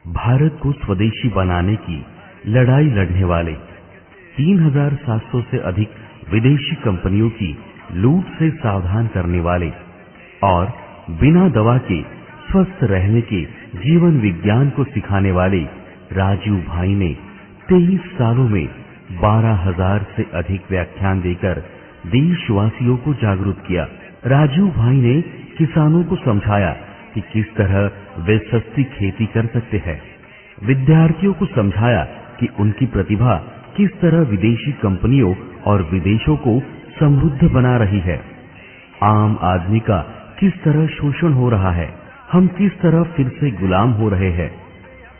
भारत को स्वदेशी बनाने की लड़ाई लड़ने वाले 3700 से अधिक विदेशी कंपनियों की लूट से सावधान करने वाले और बिना दवा के स्वस्थ रहने के जीवन विज्ञान को सिखाने वाले राजीव भाई ने 23 सालों में 12,000 से अधिक व्याख्यान देकर देशवासियों को जागरूक किया। राजीव भाई ने किसानों को समझाया कि किस तरह वे सस्ती खेती कर सकते हैं। विद्यार्थियों को समझाया कि उनकी प्रतिभा किस तरह विदेशी कंपनियों और विदेशों को समृद्ध बना रही है। आम आदमी का किस तरह शोषण हो रहा है, हम किस तरह फिर से गुलाम हो रहे हैं।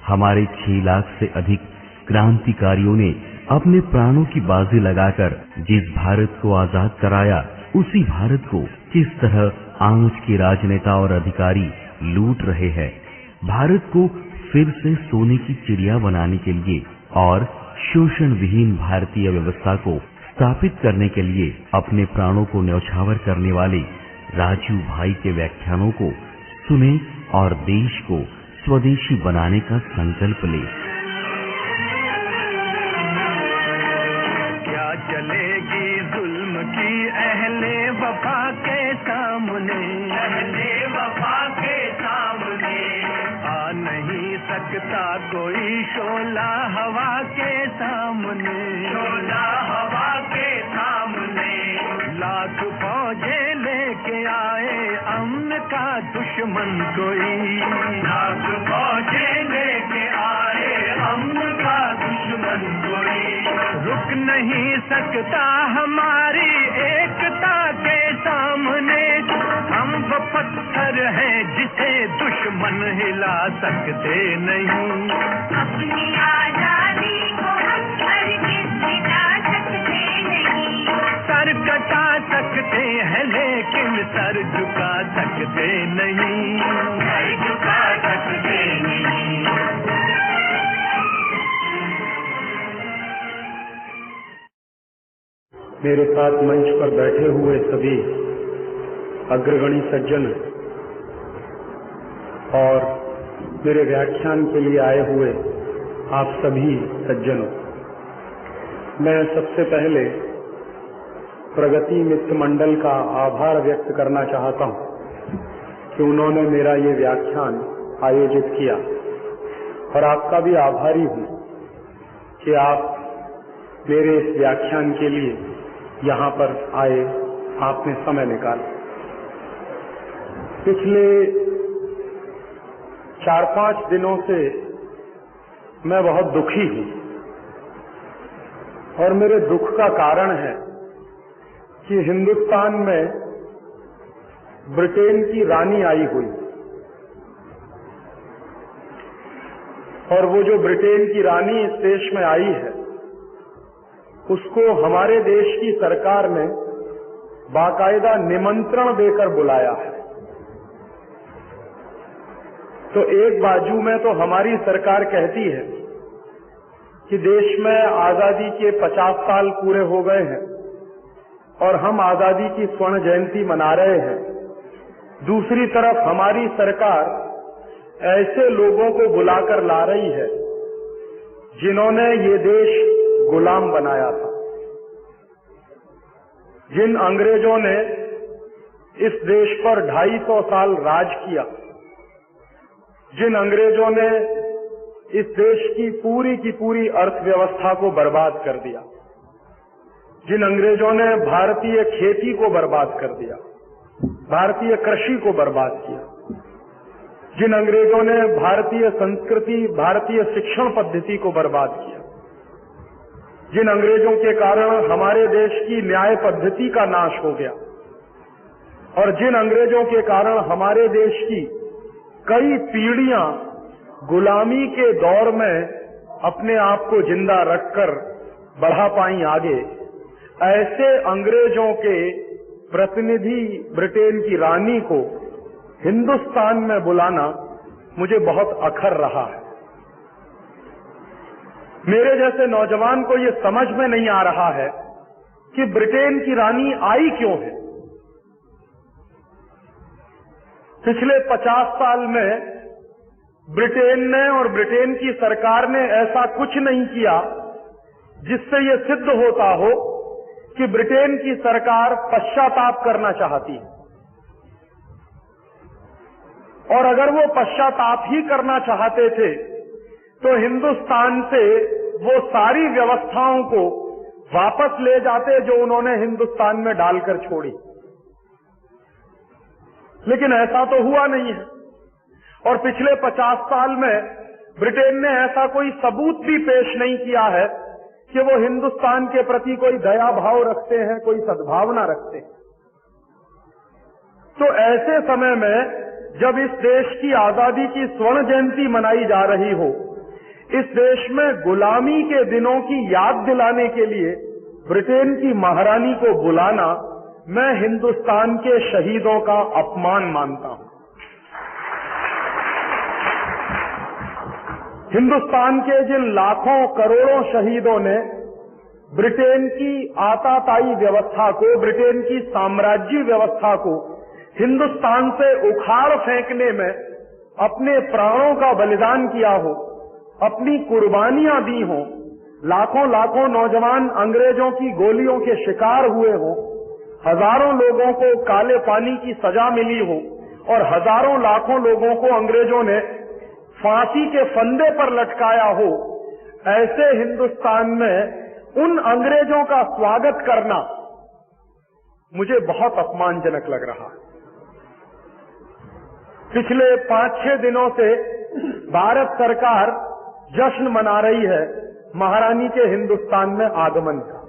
हमारे 6 लाख से अधिक क्रांतिकारियों ने अपने प्राणों की बाजी लगाकर जिस भारत को आजाद कराया, उसी भारत को किस तरह आज के राजनेता और अधिकारी लूट रहे हैं। भारत को फिर से सोने की चिड़िया बनाने के लिए और शोषण विहीन भारतीय व्यवस्था को स्थापित करने के लिए अपने प्राणों को न्यौछावर करने वाले राजीव भाई के व्याख्यानों को सुने और देश को स्वदेशी बनाने का संकल्प ले। क्या चलेगी जुल्म की अहले वफा के सामने, अहले वफा के सामने आ नहीं सकता कोई शोला हवा के सामने, शोला हवा के सामने। लाख फौजे लेके आए अमन का दुश्मन कोई, लाख फौजे लेके आए अमन का दुश्मन कोई। रुक नहीं सकता हमारी एकता के सामने, हम वो पत्थर है जिसे दुश्मन हिला सकते नहीं। अपनी आजादी को हम हरगिज़ मिटा सकते नहीं। सर कटा सकते हैं लेकिन सर झुका सकते नहीं, सर झुका सकते नहीं। मेरे साथ मंच पर बैठे हुए सभी अग्रगणी सज्जन और मेरे व्याख्यान के लिए आए हुए आप सभी सज्जनों, मैं सबसे पहले प्रगति मित्र मंडल का आभार व्यक्त करना चाहता हूं कि उन्होंने मेरा ये व्याख्यान आयोजित किया और आपका भी आभारी हूं कि आप मेरे इस व्याख्यान के लिए यहाँ पर आए, आपने समय निकाला। पिछले 4-5 दिनों से मैं बहुत दुखी हूं और मेरे दुख का कारण है कि हिंदुस्तान में ब्रिटेन की रानी आई हुई और वो जो ब्रिटेन की रानी इस देश में आई है, उसको हमारे देश की सरकार ने बाकायदा निमंत्रण देकर बुलाया है। तो एक बाजू में तो हमारी सरकार कहती है कि देश में आजादी के 50 साल पूरे हो गए हैं और हम आजादी की स्वर्ण जयंती मना रहे हैं। दूसरी तरफ हमारी सरकार ऐसे लोगों को बुलाकर ला रही है जिन्होंने ये देश गुलाम बनाया था, जिन अंग्रेजों ने इस देश पर 250 साल राज किया, जिन अंग्रेजों ने इस देश की पूरी अर्थव्यवस्था को बर्बाद कर दिया, जिन अंग्रेजों ने भारतीय खेती को बर्बाद कर दिया, भारतीय कृषि को बर्बाद किया, जिन अंग्रेजों ने भारतीय संस्कृति, भारतीय शिक्षण पद्धति को बर्बाद किया, जिन अंग्रेजों के कारण हमारे देश की न्याय पद्धति का नाश हो गया और जिन अंग्रेजों के कारण हमारे देश की कई पीढ़ियां गुलामी के दौर में अपने आप को जिंदा रखकर बढ़ा पाई आगे, ऐसे अंग्रेजों के प्रतिनिधि ब्रिटेन की रानी को हिंदुस्तान में बुलाना मुझे बहुत अखर रहा है। मेरे जैसे नौजवान को ये समझ में नहीं आ रहा है कि ब्रिटेन की रानी आई क्यों है। पिछले 50 साल में ब्रिटेन ने और ब्रिटेन की सरकार ने ऐसा कुछ नहीं किया जिससे ये सिद्ध होता हो कि ब्रिटेन की सरकार पश्चाताप करना चाहती है। और अगर वो पश्चाताप ही करना चाहते थे तो हिंदुस्तान से वो सारी व्यवस्थाओं को वापस ले जाते जो उन्होंने हिंदुस्तान में डालकर छोड़ी। लेकिन ऐसा तो हुआ नहीं है। और पिछले 50 साल में ब्रिटेन ने ऐसा कोई सबूत भी पेश नहीं किया है कि वो हिंदुस्तान के प्रति कोई दया भाव रखते हैं, कोई सद्भावना रखते हैं। तो ऐसे समय में जब इस देश की आजादी की स्वर्ण जयंती मनाई जा रही हो, इस देश में गुलामी के दिनों की याद दिलाने के लिए ब्रिटेन की महारानी को बुलाना मैं हिंदुस्तान के शहीदों का अपमान मानता हूं। हिंदुस्तान के जिन लाखों करोड़ों शहीदों ने ब्रिटेन की आताताई व्यवस्था को, ब्रिटेन की साम्राज्य व्यवस्था को हिंदुस्तान से उखाड़ फेंकने में अपने प्राणों का बलिदान किया हो, अपनी कुर्बानियां दी हो, लाखों लाखों नौजवान अंग्रेजों की गोलियों के शिकार हुए हो, हजारों लोगों को काले पानी की सजा मिली हो और हजारों लाखों लोगों को अंग्रेजों ने फांसी के फंदे पर लटकाया हो, ऐसे हिंदुस्तान में उन अंग्रेजों का स्वागत करना मुझे बहुत अपमानजनक लग रहा है। पिछले 5-6 दिनों से भारत सरकार जश्न मना रही है महारानी के हिंदुस्तान में आगमन का,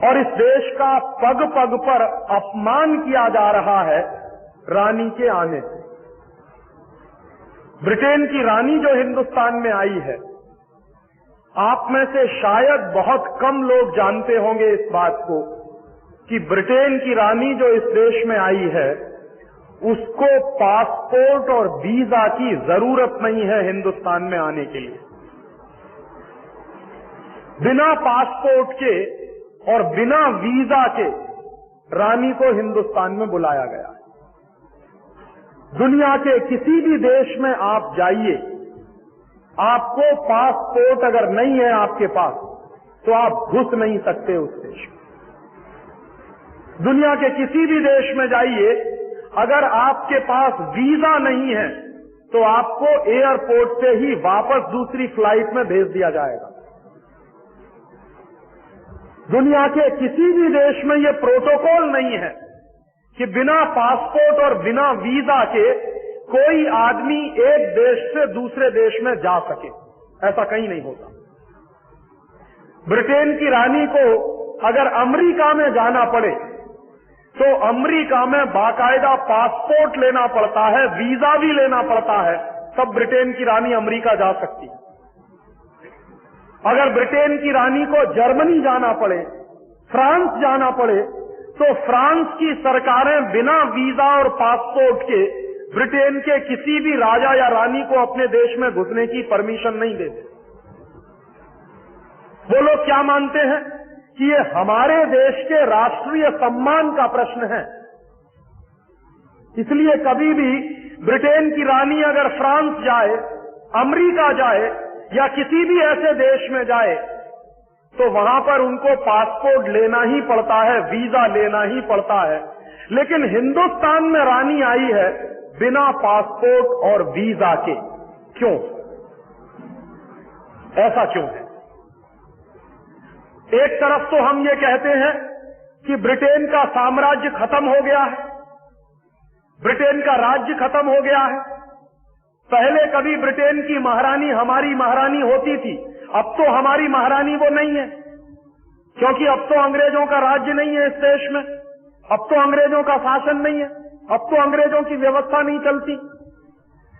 और इस देश का पग पग पर अपमान किया जा रहा है रानी के आने से। ब्रिटेन की रानी जो हिंदुस्तान में आई है, आप में से शायद बहुत कम लोग जानते होंगे इस बात को कि ब्रिटेन की रानी जो इस देश में आई है उसको पासपोर्ट और वीजा की जरूरत नहीं है हिंदुस्तान में आने के लिए। बिना पासपोर्ट के और बिना वीजा के रानी को हिंदुस्तान में बुलाया गया है। दुनिया के किसी भी देश में आप जाइए, आपको पासपोर्ट अगर नहीं है आपके पास तो आप घुस नहीं सकते उस देश में। दुनिया के किसी भी देश में जाइए, अगर आपके पास वीजा नहीं है तो आपको एयरपोर्ट से ही वापस दूसरी फ्लाइट में भेज दिया जाएगा। दुनिया के किसी भी देश में यह प्रोटोकॉल नहीं है कि बिना पासपोर्ट और बिना वीजा के कोई आदमी एक देश से दूसरे देश में जा सके। ऐसा कहीं नहीं होता। ब्रिटेन की रानी को अगर अमेरिका में जाना पड़े तो अमेरिका में बाकायदा पासपोर्ट लेना पड़ता है, वीजा भी लेना पड़ता है, तब ब्रिटेन की रानी अमेरिका जा सकती है। अगर ब्रिटेन की रानी को जर्मनी जाना पड़े, फ्रांस जाना पड़े, तो फ्रांस की सरकारें बिना वीजा और पासपोर्ट के ब्रिटेन के किसी भी राजा या रानी को अपने देश में घुसने की परमिशन नहीं देते। वो लोग क्या मानते हैं कि ये हमारे देश के राष्ट्रीय सम्मान का प्रश्न है। इसलिए कभी भी ब्रिटेन की रानी अगर फ्रांस जाए, अमेरिका जाए या किसी भी ऐसे देश में जाए तो वहां पर उनको पासपोर्ट लेना ही पड़ता है, वीजा लेना ही पड़ता है। लेकिन हिंदुस्तान में रानी आई है बिना पासपोर्ट और वीजा के। क्यों? ऐसा क्यों है? एक तरफ तो हम ये कहते हैं कि ब्रिटेन का साम्राज्य खत्म हो गया है, ब्रिटेन का राज्य खत्म हो गया है। पहले कभी ब्रिटेन की महारानी हमारी महारानी होती थी, अब तो हमारी महारानी वो नहीं है, क्योंकि अब तो अंग्रेजों का राज्य नहीं है इस देश में, अब तो अंग्रेजों का शासन नहीं है, अब तो अंग्रेजों की व्यवस्था नहीं चलती।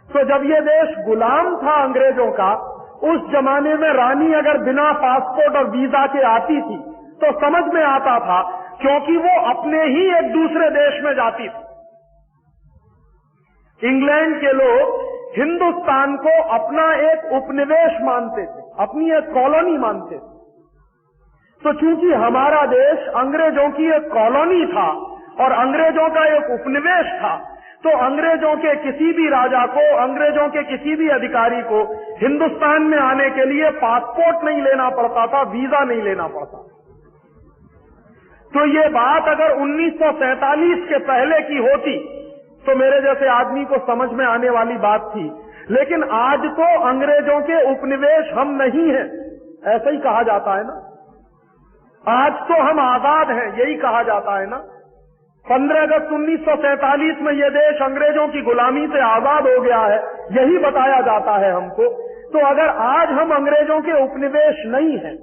तो जब ये देश गुलाम था अंग्रेजों का, उस जमाने में रानी अगर बिना पासपोर्ट और वीजा के आती थी तो समझ में आता था, क्योंकि वो अपने ही एक दूसरे देश में जाती थी। इंग्लैंड के लोग हिंदुस्तान को अपना एक उपनिवेश मानते थे, अपनी एक कॉलोनी मानते थे। तो चूंकि हमारा देश अंग्रेजों की एक कॉलोनी था और अंग्रेजों का एक उपनिवेश था, तो अंग्रेजों के किसी भी राजा को, अंग्रेजों के किसी भी अधिकारी को हिंदुस्तान में आने के लिए पासपोर्ट नहीं लेना पड़ता था, वीजा नहीं लेना पड़ता। तो ये बात अगर 1947 के पहले की होती तो मेरे जैसे आदमी को समझ में आने वाली बात थी, लेकिन आज तो अंग्रेजों के उपनिवेश हम नहीं हैं, ऐसा ही कहा जाता है ना। आज तो हम आजाद हैं, यही कहा जाता है ना। 15 अगस्त 1947 में यह देश अंग्रेजों की गुलामी से आजाद हो गया है, यही बताया जाता है हमको। तो अगर आज हम अंग्रेजों के उपनिवेश नहीं हैं,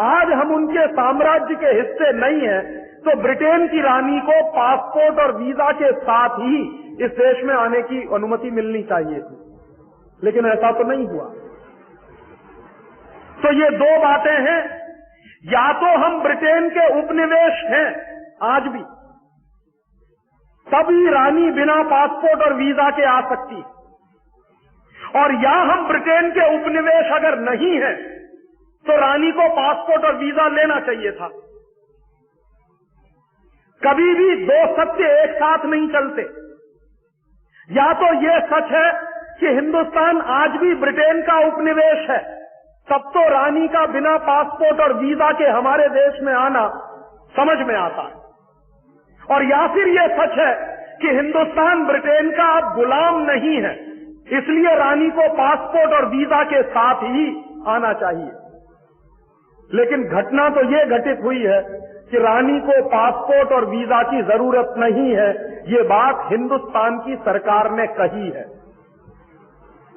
आज हम उनके साम्राज्य के हिस्से नहीं हैं, तो ब्रिटेन की रानी को पासपोर्ट और वीजा के साथ ही इस देश में आने की अनुमति मिलनी चाहिए थी, लेकिन ऐसा तो नहीं हुआ। तो ये दो बातें हैं, या तो हम ब्रिटेन के उपनिवेश हैं आज भी, तभी रानी बिना पासपोर्ट और वीजा के आ सकती, और या हम ब्रिटेन के उपनिवेश अगर नहीं है तो रानी को पासपोर्ट और वीजा लेना चाहिए था। कभी भी दो सत्य एक साथ नहीं चलते। या तो यह सच है कि हिंदुस्तान आज भी ब्रिटेन का उपनिवेश है, तब तो रानी का बिना पासपोर्ट और वीजा के हमारे देश में आना समझ में आता है, और या फिर यह सच है कि हिंदुस्तान ब्रिटेन का अब गुलाम नहीं है, इसलिए रानी को पासपोर्ट और वीजा के साथ ही आना चाहिए। लेकिन घटना तो यह घटित हुई है कि रानी को पासपोर्ट और वीजा की जरूरत नहीं है, ये बात हिंदुस्तान की सरकार ने कही है।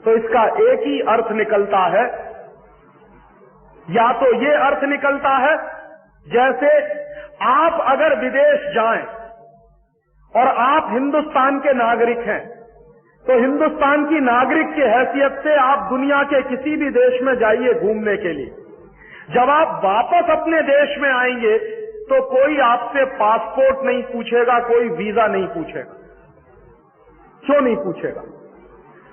तो इसका एक ही अर्थ निकलता है, या तो ये अर्थ निकलता है जैसे आप अगर विदेश जाएं और आप हिंदुस्तान के नागरिक हैं, तो हिंदुस्तान की नागरिक की हैसियत से आप दुनिया के किसी भी देश में जाइए घूमने के लिए। जब आप वापस अपने देश में आएंगे तो कोई आपसे पासपोर्ट नहीं पूछेगा, कोई वीजा नहीं पूछेगा। क्यों नहीं पूछेगा?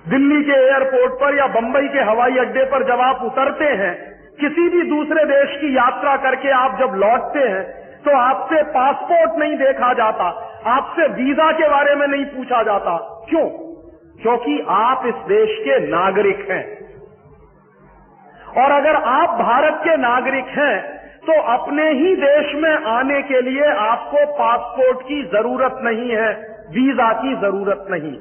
दिल्ली के एयरपोर्ट पर या बंबई के हवाई अड्डे पर जब आप उतरते हैं, किसी भी दूसरे देश की यात्रा करके आप जब लौटते हैं, तो आपसे पासपोर्ट नहीं देखा जाता, आपसे वीजा के बारे में नहीं पूछा जाता। क्यों? क्योंकि आप इस देश के नागरिक हैं। और अगर आप भारत के नागरिक हैं तो अपने ही देश में आने के लिए आपको पासपोर्ट की जरूरत नहीं है, वीजा की जरूरत नहीं।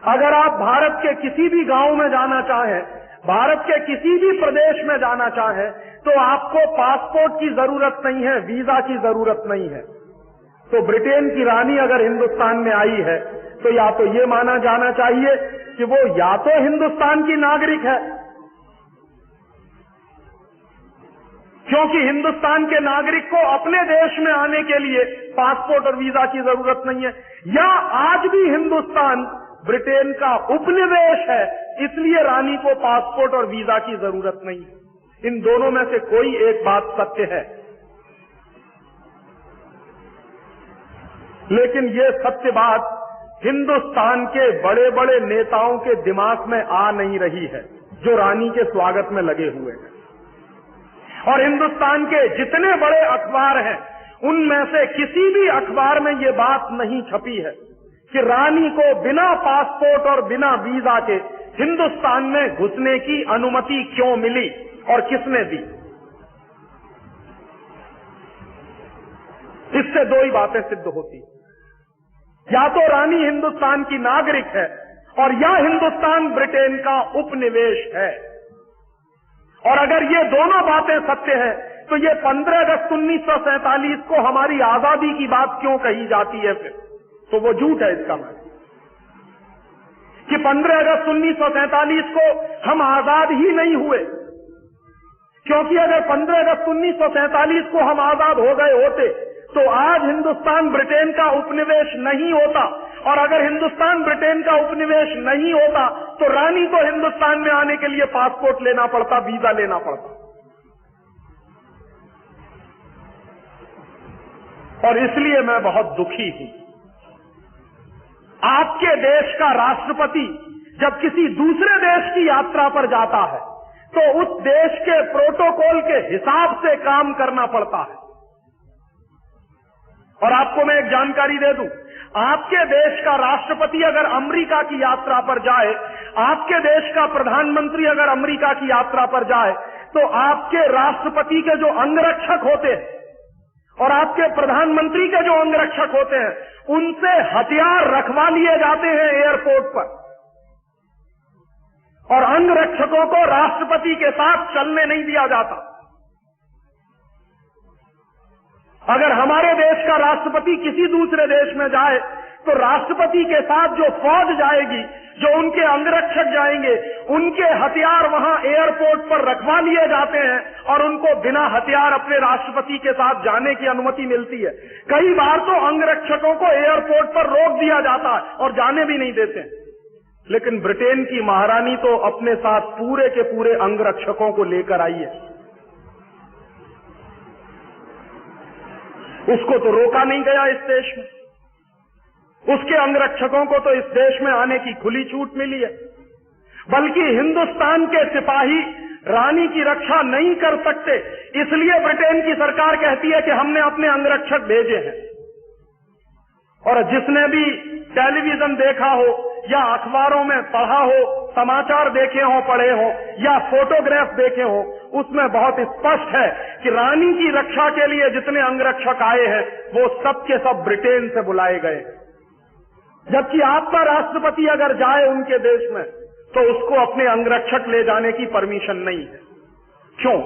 अगर आप भारत के किसी भी गांव में जाना चाहें, भारत के किसी भी प्रदेश में जाना चाहें, तो आपको पासपोर्ट की जरूरत नहीं है, वीजा की जरूरत नहीं है। तो ब्रिटेन की रानी अगर हिंदुस्तान में आई है तो या तो ये माना जाना चाहिए कि वो या तो हिंदुस्तान की नागरिक है, क्योंकि हिंदुस्तान के नागरिक को अपने देश में आने के लिए पासपोर्ट और वीजा की जरूरत नहीं है, या आज भी हिंदुस्तान ब्रिटेन का उपनिवेश है, इसलिए रानी को पासपोर्ट और वीजा की जरूरत नहीं है। इन दोनों में से कोई एक बात सत्य है, लेकिन ये सत्य बात हिंदुस्तान के बड़े बड़े नेताओं के दिमाग में आ नहीं रही है, जो रानी के स्वागत में लगे हुए हैं। और हिंदुस्तान के जितने बड़े अखबार हैं, उनमें से किसी भी अखबार में ये बात नहीं छपी है कि रानी को बिना पासपोर्ट और बिना वीजा के हिंदुस्तान में घुसने की अनुमति क्यों मिली और किसने दी। इससे दो ही बातें सिद्ध होती, या तो रानी हिंदुस्तान की नागरिक है और या हिंदुस्तान ब्रिटेन का उपनिवेश है। और अगर ये दोनों बातें सत्य हैं तो ये 15 अगस्त 1947 को हमारी आजादी की बात क्यों कही जाती है फिर? तो वो झूठ है इसका मतलब कि 15 अगस्त 1947 को हम आजाद ही नहीं हुए, क्योंकि अगर 15 अगस्त 1947 को हम आजाद हो गए होते तो आज हिंदुस्तान ब्रिटेन का उपनिवेश नहीं होता, और अगर हिंदुस्तान ब्रिटेन का उपनिवेश नहीं होता तो रानी को हिंदुस्तान में आने के लिए पासपोर्ट लेना पड़ता, वीजा लेना पड़ता। और इसलिए मैं बहुत दुखी हूं। आपके देश का राष्ट्रपति जब किसी दूसरे देश की यात्रा पर जाता है तो उस देश के प्रोटोकॉल के हिसाब से काम करना पड़ता है। और आपको मैं एक जानकारी दे दूं, आपके देश का राष्ट्रपति अगर अमेरिका की यात्रा पर जाए, आपके देश का प्रधानमंत्री अगर अमेरिका की यात्रा पर जाए, तो आपके राष्ट्रपति के जो अंगरक्षक होते हैं और आपके प्रधानमंत्री के जो अंगरक्षक होते हैं, उनसे हथियार रखवा लिए जाते हैं एयरपोर्ट पर, और अंगरक्षकों को राष्ट्रपति के साथ चलने नहीं दिया जाता। अगर हमारे देश का राष्ट्रपति किसी दूसरे देश में जाए, तो राष्ट्रपति के साथ जो फौज जाएगी, जो उनके अंगरक्षक जाएंगे, उनके हथियार वहां एयरपोर्ट पर रखवा लिए जाते हैं और उनको बिना हथियार अपने राष्ट्रपति के साथ जाने की अनुमति मिलती है। कई बार तो अंगरक्षकों को एयरपोर्ट पर रोक दिया जाता है और जाने भी नहीं देते। लेकिन ब्रिटेन की महारानी तो अपने साथ पूरे के पूरे अंगरक्षकों को लेकर आई है, उसको तो रोका नहीं गया इस देश में। उसके अंगरक्षकों को तो इस देश में आने की खुली छूट मिली है। बल्कि हिंदुस्तान के सिपाही रानी की रक्षा नहीं कर सकते, इसलिए ब्रिटेन की सरकार कहती है कि हमने अपने अंगरक्षक भेजे हैं। और जिसने भी टेलीविजन देखा हो या अखबारों में पढ़ा हो, समाचार देखे हो, पढ़े हो या फोटोग्राफ देखे हो, उसमें बहुत स्पष्ट है कि रानी की रक्षा के लिए जितने अंगरक्षक आए हैं वो सब के सब ब्रिटेन से बुलाए गए। जबकि आपका राष्ट्रपति अगर जाए उनके देश में तो उसको अपने अंगरक्षक ले जाने की परमिशन नहीं है। क्यों?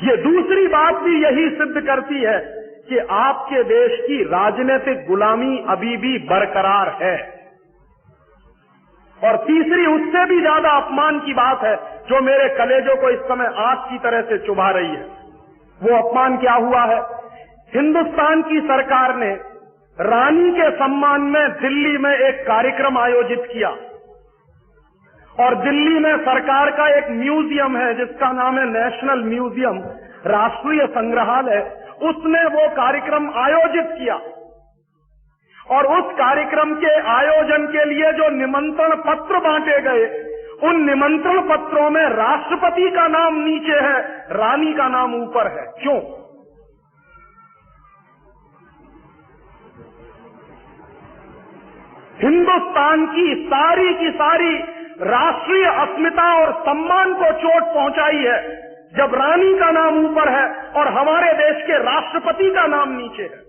ये दूसरी बात भी यही सिद्ध करती है कि आपके देश की राजनीतिक गुलामी अभी भी बरकरार है। और तीसरी, उससे भी ज्यादा अपमान की बात है जो मेरे कलेजों को इस समय आग की तरह से चुभा रही है। वो अपमान क्या हुआ है? हिंदुस्तान की सरकार ने रानी के सम्मान में दिल्ली में एक कार्यक्रम आयोजित किया, और दिल्ली में सरकार का एक म्यूजियम है जिसका नाम है नेशनल म्यूजियम, राष्ट्रीय संग्रहालय, उसने वो कार्यक्रम आयोजित किया। और उस कार्यक्रम के आयोजन के लिए जो निमंत्रण पत्र बांटे गए, उन निमंत्रण पत्रों में राष्ट्रपति का नाम नीचे है, रानी का नाम ऊपर है। क्यों? हिंदुस्तान की सारी राष्ट्रीय अस्मिता और सम्मान को चोट पहुंचाई है जब रानी का नाम ऊपर है और हमारे देश के राष्ट्रपति का नाम नीचे है।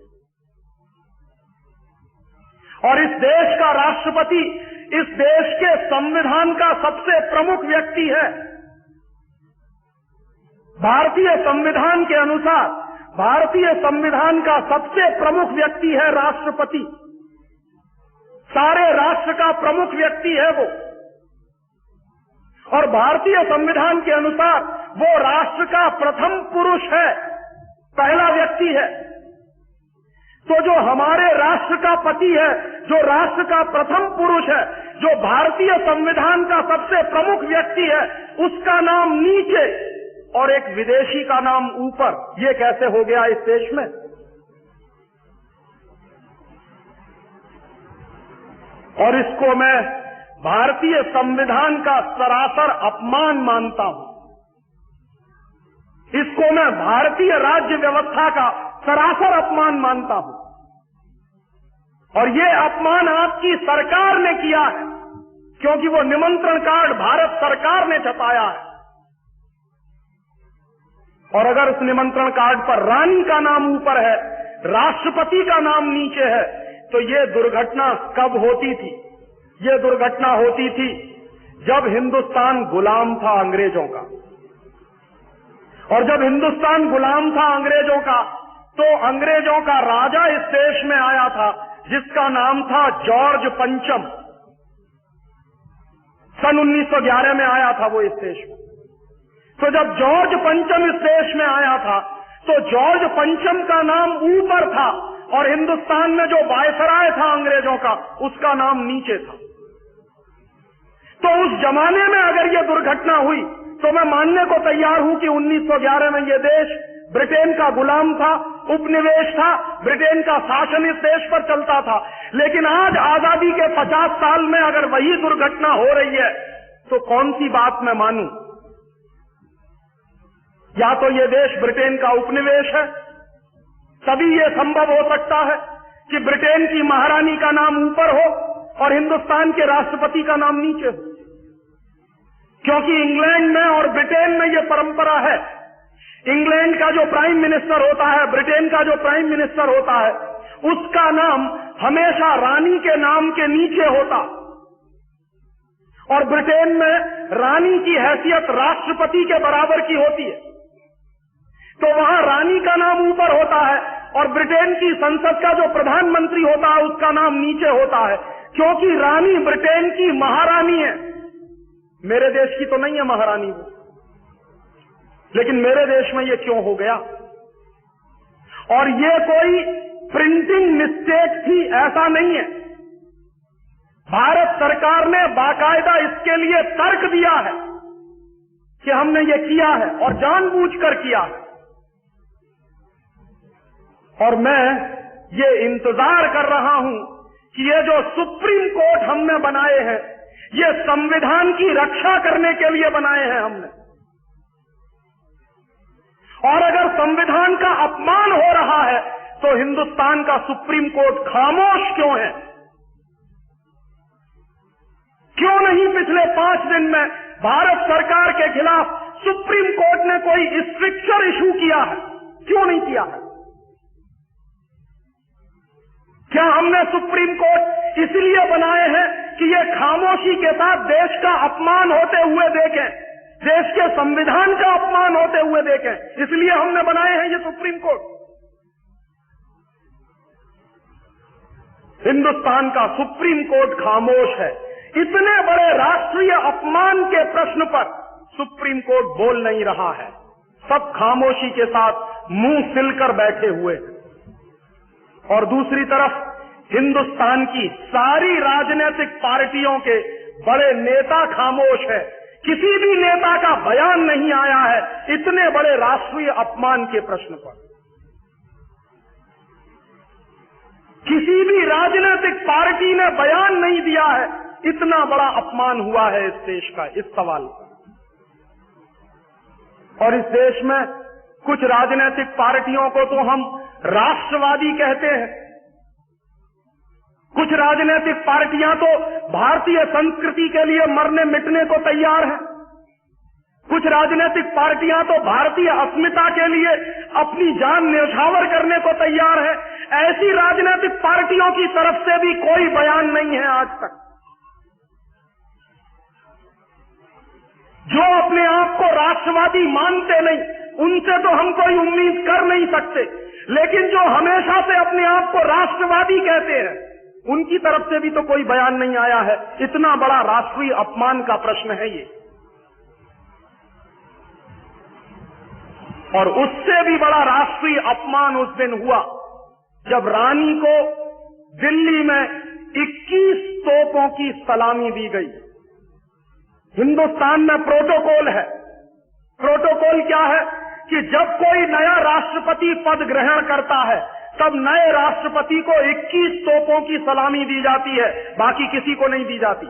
और इस देश का राष्ट्रपति इस देश के संविधान का सबसे प्रमुख व्यक्ति है। भारतीय संविधान के अनुसार भारतीय संविधान का सबसे प्रमुख व्यक्ति है राष्ट्रपति। सारे राष्ट्र का प्रमुख व्यक्ति है वो। और भारतीय संविधान के अनुसार वो राष्ट्र का प्रथम पुरुष है, पहला व्यक्ति है। तो जो हमारे राष्ट्र का पति है, जो राष्ट्र का प्रथम पुरुष है, जो भारतीय संविधान का सबसे प्रमुख व्यक्ति है, उसका नाम नीचे और एक विदेशी का नाम ऊपर, ये कैसे हो गया इस देश में? और इसको मैं भारतीय संविधान का सरासर अपमान मानता हूं। इसको मैं भारतीय राज्य व्यवस्था का सरासर अपमान मानता हूं। और ये अपमान आपकी सरकार ने किया है, क्योंकि वो निमंत्रण कार्ड भारत सरकार ने छपाया है। और अगर उस निमंत्रण कार्ड पर रानी का नाम ऊपर है, राष्ट्रपति का नाम नीचे है, तो ये दुर्घटना कब होती थी? ये दुर्घटना होती थी जब हिंदुस्तान गुलाम था अंग्रेजों का। और जब हिंदुस्तान गुलाम था अंग्रेजों का, तो अंग्रेजों का राजा इस देश में आया था जिसका नाम था जॉर्ज पंचम। सन 1911 में आया था वो इस देश में। तो जब जॉर्ज पंचम इस देश में आया था, तो जॉर्ज पंचम का नाम ऊपर था और हिंदुस्तान में जो वायसराय था अंग्रेजों का, उसका नाम नीचे था। तो उस जमाने में अगर यह दुर्घटना हुई तो मैं मानने को तैयार हूं कि 1911 में यह देश ब्रिटेन का गुलाम था, उपनिवेश था, ब्रिटेन का शासन इस देश पर चलता था। लेकिन आज आजादी के 50 साल में अगर वही दुर्घटना हो रही है तो कौन सी बात मैं मानूं? या तो यह देश ब्रिटेन का उपनिवेश है, तभी ये संभव हो सकता है कि ब्रिटेन की महारानी का नाम ऊपर हो और हिंदुस्तान के राष्ट्रपति का नाम नीचे हो, क्योंकि इंग्लैंड में और ब्रिटेन में यह परंपरा है। इंग्लैंड का जो प्राइम मिनिस्टर होता है, ब्रिटेन का जो प्राइम मिनिस्टर होता है, उसका नाम हमेशा रानी के नाम के नीचे होता, और ब्रिटेन में रानी की हैसियत राष्ट्रपति के बराबर की होती है, तो वहां रानी का नाम ऊपर होता है और ब्रिटेन की संसद का जो प्रधानमंत्री होता है उसका नाम नीचे होता है, क्योंकि रानी ब्रिटेन की महारानी है। मेरे देश की तो नहीं है महारानी वो, लेकिन मेरे देश में ये क्यों हो गया? और ये कोई प्रिंटिंग मिस्टेक थी ऐसा नहीं है। भारत सरकार ने बाकायदा इसके लिए तर्क दिया है कि हमने ये किया है और जानबूझकर किया है। और मैं ये इंतजार कर रहा हूं कि ये जो सुप्रीम कोर्ट हमने बनाए हैं, ये संविधान की रक्षा करने के लिए बनाए हैं हमने। और अगर संविधान का अपमान हो रहा है तो हिंदुस्तान का सुप्रीम कोर्ट खामोश क्यों है? क्यों नहीं पिछले 5 दिन में भारत सरकार के खिलाफ सुप्रीम कोर्ट ने कोई स्ट्रिक्चर इशू किया है? क्यों नहीं किया है? क्या हमने सुप्रीम कोर्ट इसलिए बनाए हैं कि ये खामोशी के साथ देश का अपमान होते हुए देखें, देश के संविधान का अपमान होते हुए देखें, इसलिए हमने बनाए हैं ये सुप्रीम कोर्ट? हिंदुस्तान का सुप्रीम कोर्ट खामोश है। इतने बड़े राष्ट्रीय अपमान के प्रश्न पर सुप्रीम कोर्ट बोल नहीं रहा है। सब खामोशी के साथ मुंह सिलकर बैठे हुए हैं। और दूसरी तरफ हिंदुस्तान की सारी राजनीतिक पार्टियों के बड़े नेता खामोश है। किसी भी नेता का बयान नहीं आया है इतने बड़े राष्ट्रीय अपमान के प्रश्न पर। किसी भी राजनीतिक पार्टी ने बयान नहीं दिया है, इतना बड़ा अपमान हुआ है इस देश का इस सवाल पर। और इस देश में कुछ राजनीतिक पार्टियों को तो हम राष्ट्रवादी कहते हैं, कुछ राजनीतिक पार्टियां तो भारतीय संस्कृति के लिए मरने मिटने को तैयार हैं, कुछ राजनीतिक पार्टियां तो भारतीय अस्मिता के लिए अपनी जान न्यौछावर करने को तैयार है। ऐसी राजनीतिक पार्टियों की तरफ से भी कोई बयान नहीं है आज तक। जो अपने आप को राष्ट्रवादी मानते नहीं, उनसे तो हम कोई उम्मीद कर नहीं सकते, लेकिन जो हमेशा से अपने आप को राष्ट्रवादी कहते हैं, उनकी तरफ से भी तो कोई बयान नहीं आया है। इतना बड़ा राष्ट्रीय अपमान का प्रश्न है ये। और उससे भी बड़ा राष्ट्रीय अपमान उस दिन हुआ जब रानी को दिल्ली में 21 तोपों की सलामी दी गई। हिंदुस्तान में प्रोटोकॉल है। प्रोटोकॉल क्या है कि जब कोई नया राष्ट्रपति पद ग्रहण करता है तब नए राष्ट्रपति को 21 तोपों की सलामी दी जाती है, बाकी किसी को नहीं दी जाती।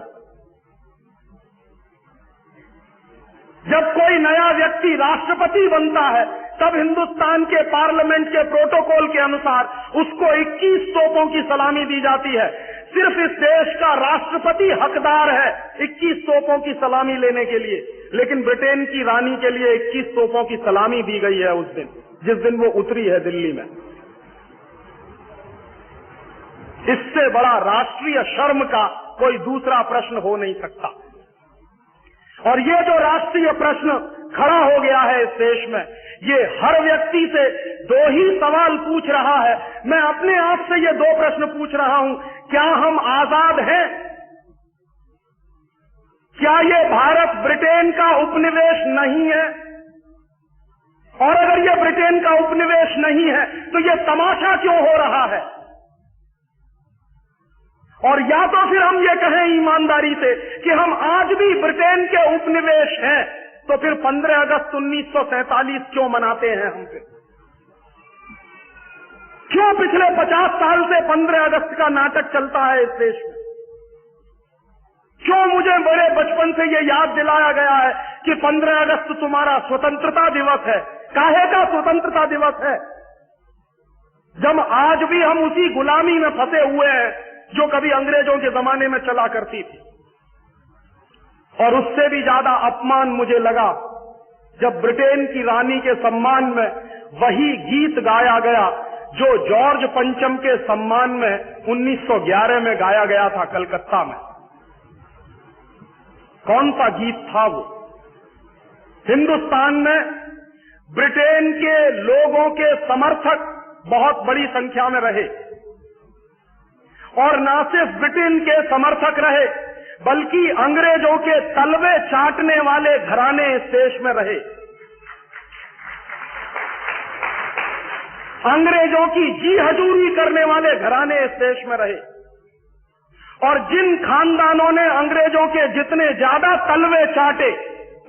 जब कोई नया व्यक्ति राष्ट्रपति बनता है तब हिंदुस्तान के पार्लियामेंट के प्रोटोकॉल के अनुसार उसको 21 तोपों की सलामी दी जाती है। सिर्फ इस देश का राष्ट्रपति हकदार है 21 तोपों की सलामी लेने के लिए, लेकिन ब्रिटेन की रानी के लिए 21 तोपों की सलामी दी गई है उस दिन, जिस दिन वो उतरी है दिल्ली में। इससे बड़ा राष्ट्रीय शर्म का कोई दूसरा प्रश्न हो नहीं सकता। और ये जो राष्ट्रीय प्रश्न खड़ा हो गया है इस देश में, ये हर व्यक्ति से 2 ही सवाल पूछ रहा है। मैं अपने आप से ये 2 प्रश्न पूछ रहा हूं। क्या हम आजाद हैं? क्या ये भारत ब्रिटेन का उपनिवेश नहीं है? और अगर ये ब्रिटेन का उपनिवेश नहीं है तो ये तमाशा क्यों हो रहा है? और या तो फिर हम ये कहें ईमानदारी से कि हम आज भी ब्रिटेन के उपनिवेश हैं, तो फिर 15 अगस्त 1947 क्यों मनाते हैं हम? फिर क्यों पिछले 50 साल से 15 अगस्त का नाटक चलता है इस देश में? क्यों मुझे बड़े बचपन से ये याद दिलाया गया है कि 15 अगस्त तुम्हारा स्वतंत्रता दिवस है? काहे का स्वतंत्रता दिवस है? जब आज भी हम उसी गुलामी में फंसे हुए हैं जो कभी अंग्रेजों के जमाने में चला करती थी। और उससे भी ज्यादा अपमान मुझे लगा जब ब्रिटेन की रानी के सम्मान में वही गीत गाया गया जो जॉर्ज पंचम के सम्मान में 1911 में गाया गया था कलकत्ता में। कौन सा गीत था वो? हिंदुस्तान में ब्रिटेन के लोगों के समर्थक बहुत बड़ी संख्या में रहे, और न सिर्फ ब्रिटेन के समर्थक रहे बल्कि अंग्रेजों के तलवे चाटने वाले घराने इस देश में रहे। अंग्रेजों की जी हजूरी करने वाले घराने इस देश में रहे, और जिन खानदानों ने अंग्रेजों के जितने ज्यादा तलवे चाटे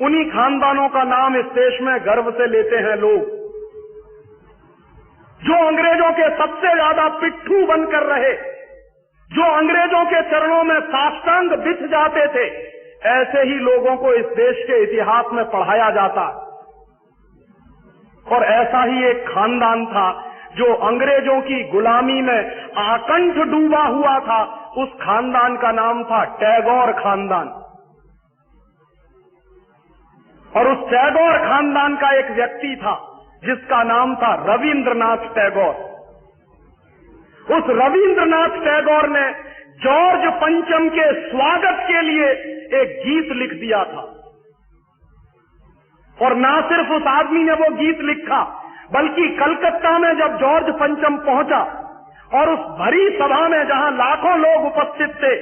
उन्हीं खानदानों का नाम इस देश में गर्व से लेते हैं लोग। जो अंग्रेजों के सबसे ज्यादा पिट्ठू बनकर रहे, जो अंग्रेजों के चरणों में साष्टांग बिछ जाते थे, ऐसे ही लोगों को इस देश के इतिहास में पढ़ाया जाता। और ऐसा ही एक खानदान था जो अंग्रेजों की गुलामी में आकंठ डूबा हुआ था। उस खानदान का नाम था टैगोर खानदान। और उस टैगोर खानदान का एक व्यक्ति था जिसका नाम था रविंद्रनाथ टैगोर। उस रविंद्रनाथ टैगोर ने जॉर्ज पंचम के स्वागत के लिए एक गीत लिख दिया था। और ना सिर्फ उस आदमी ने वो गीत लिखा, बल्कि कलकत्ता में जब जॉर्ज पंचम पहुंचा और उस भरी सभा में जहां लाखों लोग उपस्थित थे,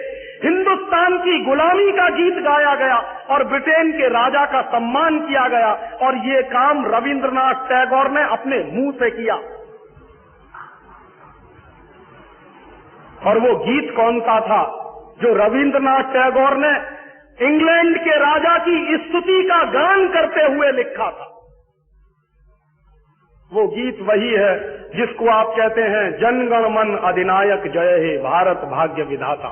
हिंदुस्तान की गुलामी का गीत गाया गया और ब्रिटेन के राजा का सम्मान किया गया। और ये काम रविंद्रनाथ टैगोर ने अपने मुंह से किया। और वो गीत कौन सा था जो रविंद्रनाथ टैगोर ने इंग्लैंड के राजा की स्तुति का गान करते हुए लिखा था? वो गीत वही है जिसको आप कहते हैं जनगण मन अधिनायक जय हे भारत भाग्य विधाता।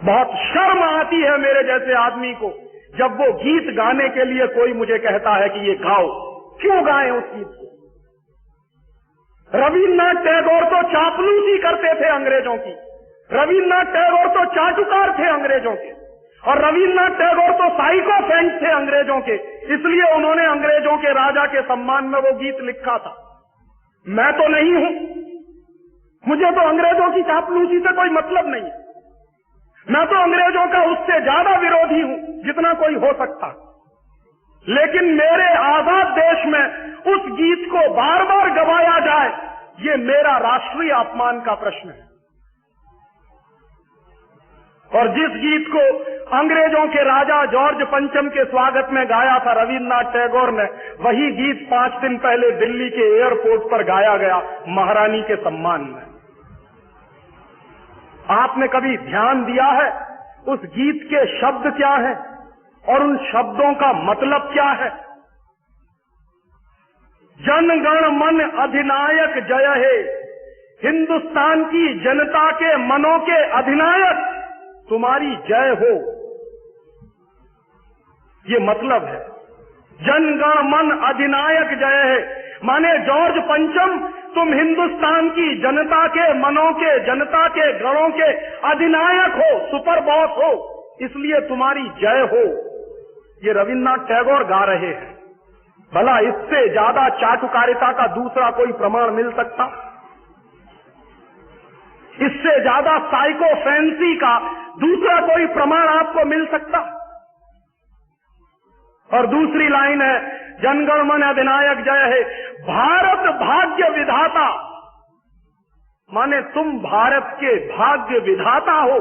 बहुत शर्म आती है मेरे जैसे आदमी को जब वो गीत गाने के लिए कोई मुझे कहता है कि ये गाओ। क्यों गाएं उस गीत को? रविन्द्रनाथ टैगोर तो चापलूसी करते थे अंग्रेजों की, रविन्द्रनाथ टैगोर तो चाटुकार थे अंग्रेजों के, और रविन्द्रनाथ टैगोर तो साइकोफेंट थे अंग्रेजों के। इसलिए उन्होंने अंग्रेजों के राजा के सम्मान में वो गीत लिखा था। मैं तो नहीं हूं, मुझे तो अंग्रेजों की चापलूसी से कोई मतलब नहीं। मैं तो अंग्रेजों का उससे ज्यादा विरोधी हूं जितना कोई हो सकता। लेकिन मेरे आजाद देश में उस गीत को बार बार गवाया जाए, ये मेरा राष्ट्रीय अपमान का प्रश्न है। और जिस गीत को अंग्रेजों के राजा जॉर्ज पंचम के स्वागत में गाया था रविन्द्रनाथ टैगोर ने, वही गीत 5 दिन पहले दिल्ली के एयरपोर्ट पर गाया गया महारानी के सम्मान में। आपने कभी ध्यान दिया है उस गीत के शब्द क्या हैं और उन शब्दों का मतलब क्या है? जनगण मन अधिनायक जय हे, हिंदुस्तान की जनता के मनों के अधिनायक तुम्हारी जय हो, ये मतलब है। जनगण मन अधिनायक जय है माने जॉर्ज पंचम तुम हिंदुस्तान की जनता के मनों के, जनता के गणों के अधिनायक हो, सुपर बॉस हो, इसलिए तुम्हारी जय हो। ये रविन्द्रनाथ टैगोर गा रहे हैं। भला इससे ज्यादा चाटुकारिता का दूसरा कोई प्रमाण मिल सकता? इससे ज्यादा साइकोफेंसी का दूसरा कोई प्रमाण आपको मिल सकता? और दूसरी लाइन है जनगण मन अधिनायक जय है, भारत भाग्य विधाता, माने तुम भारत के भाग्य विधाता हो,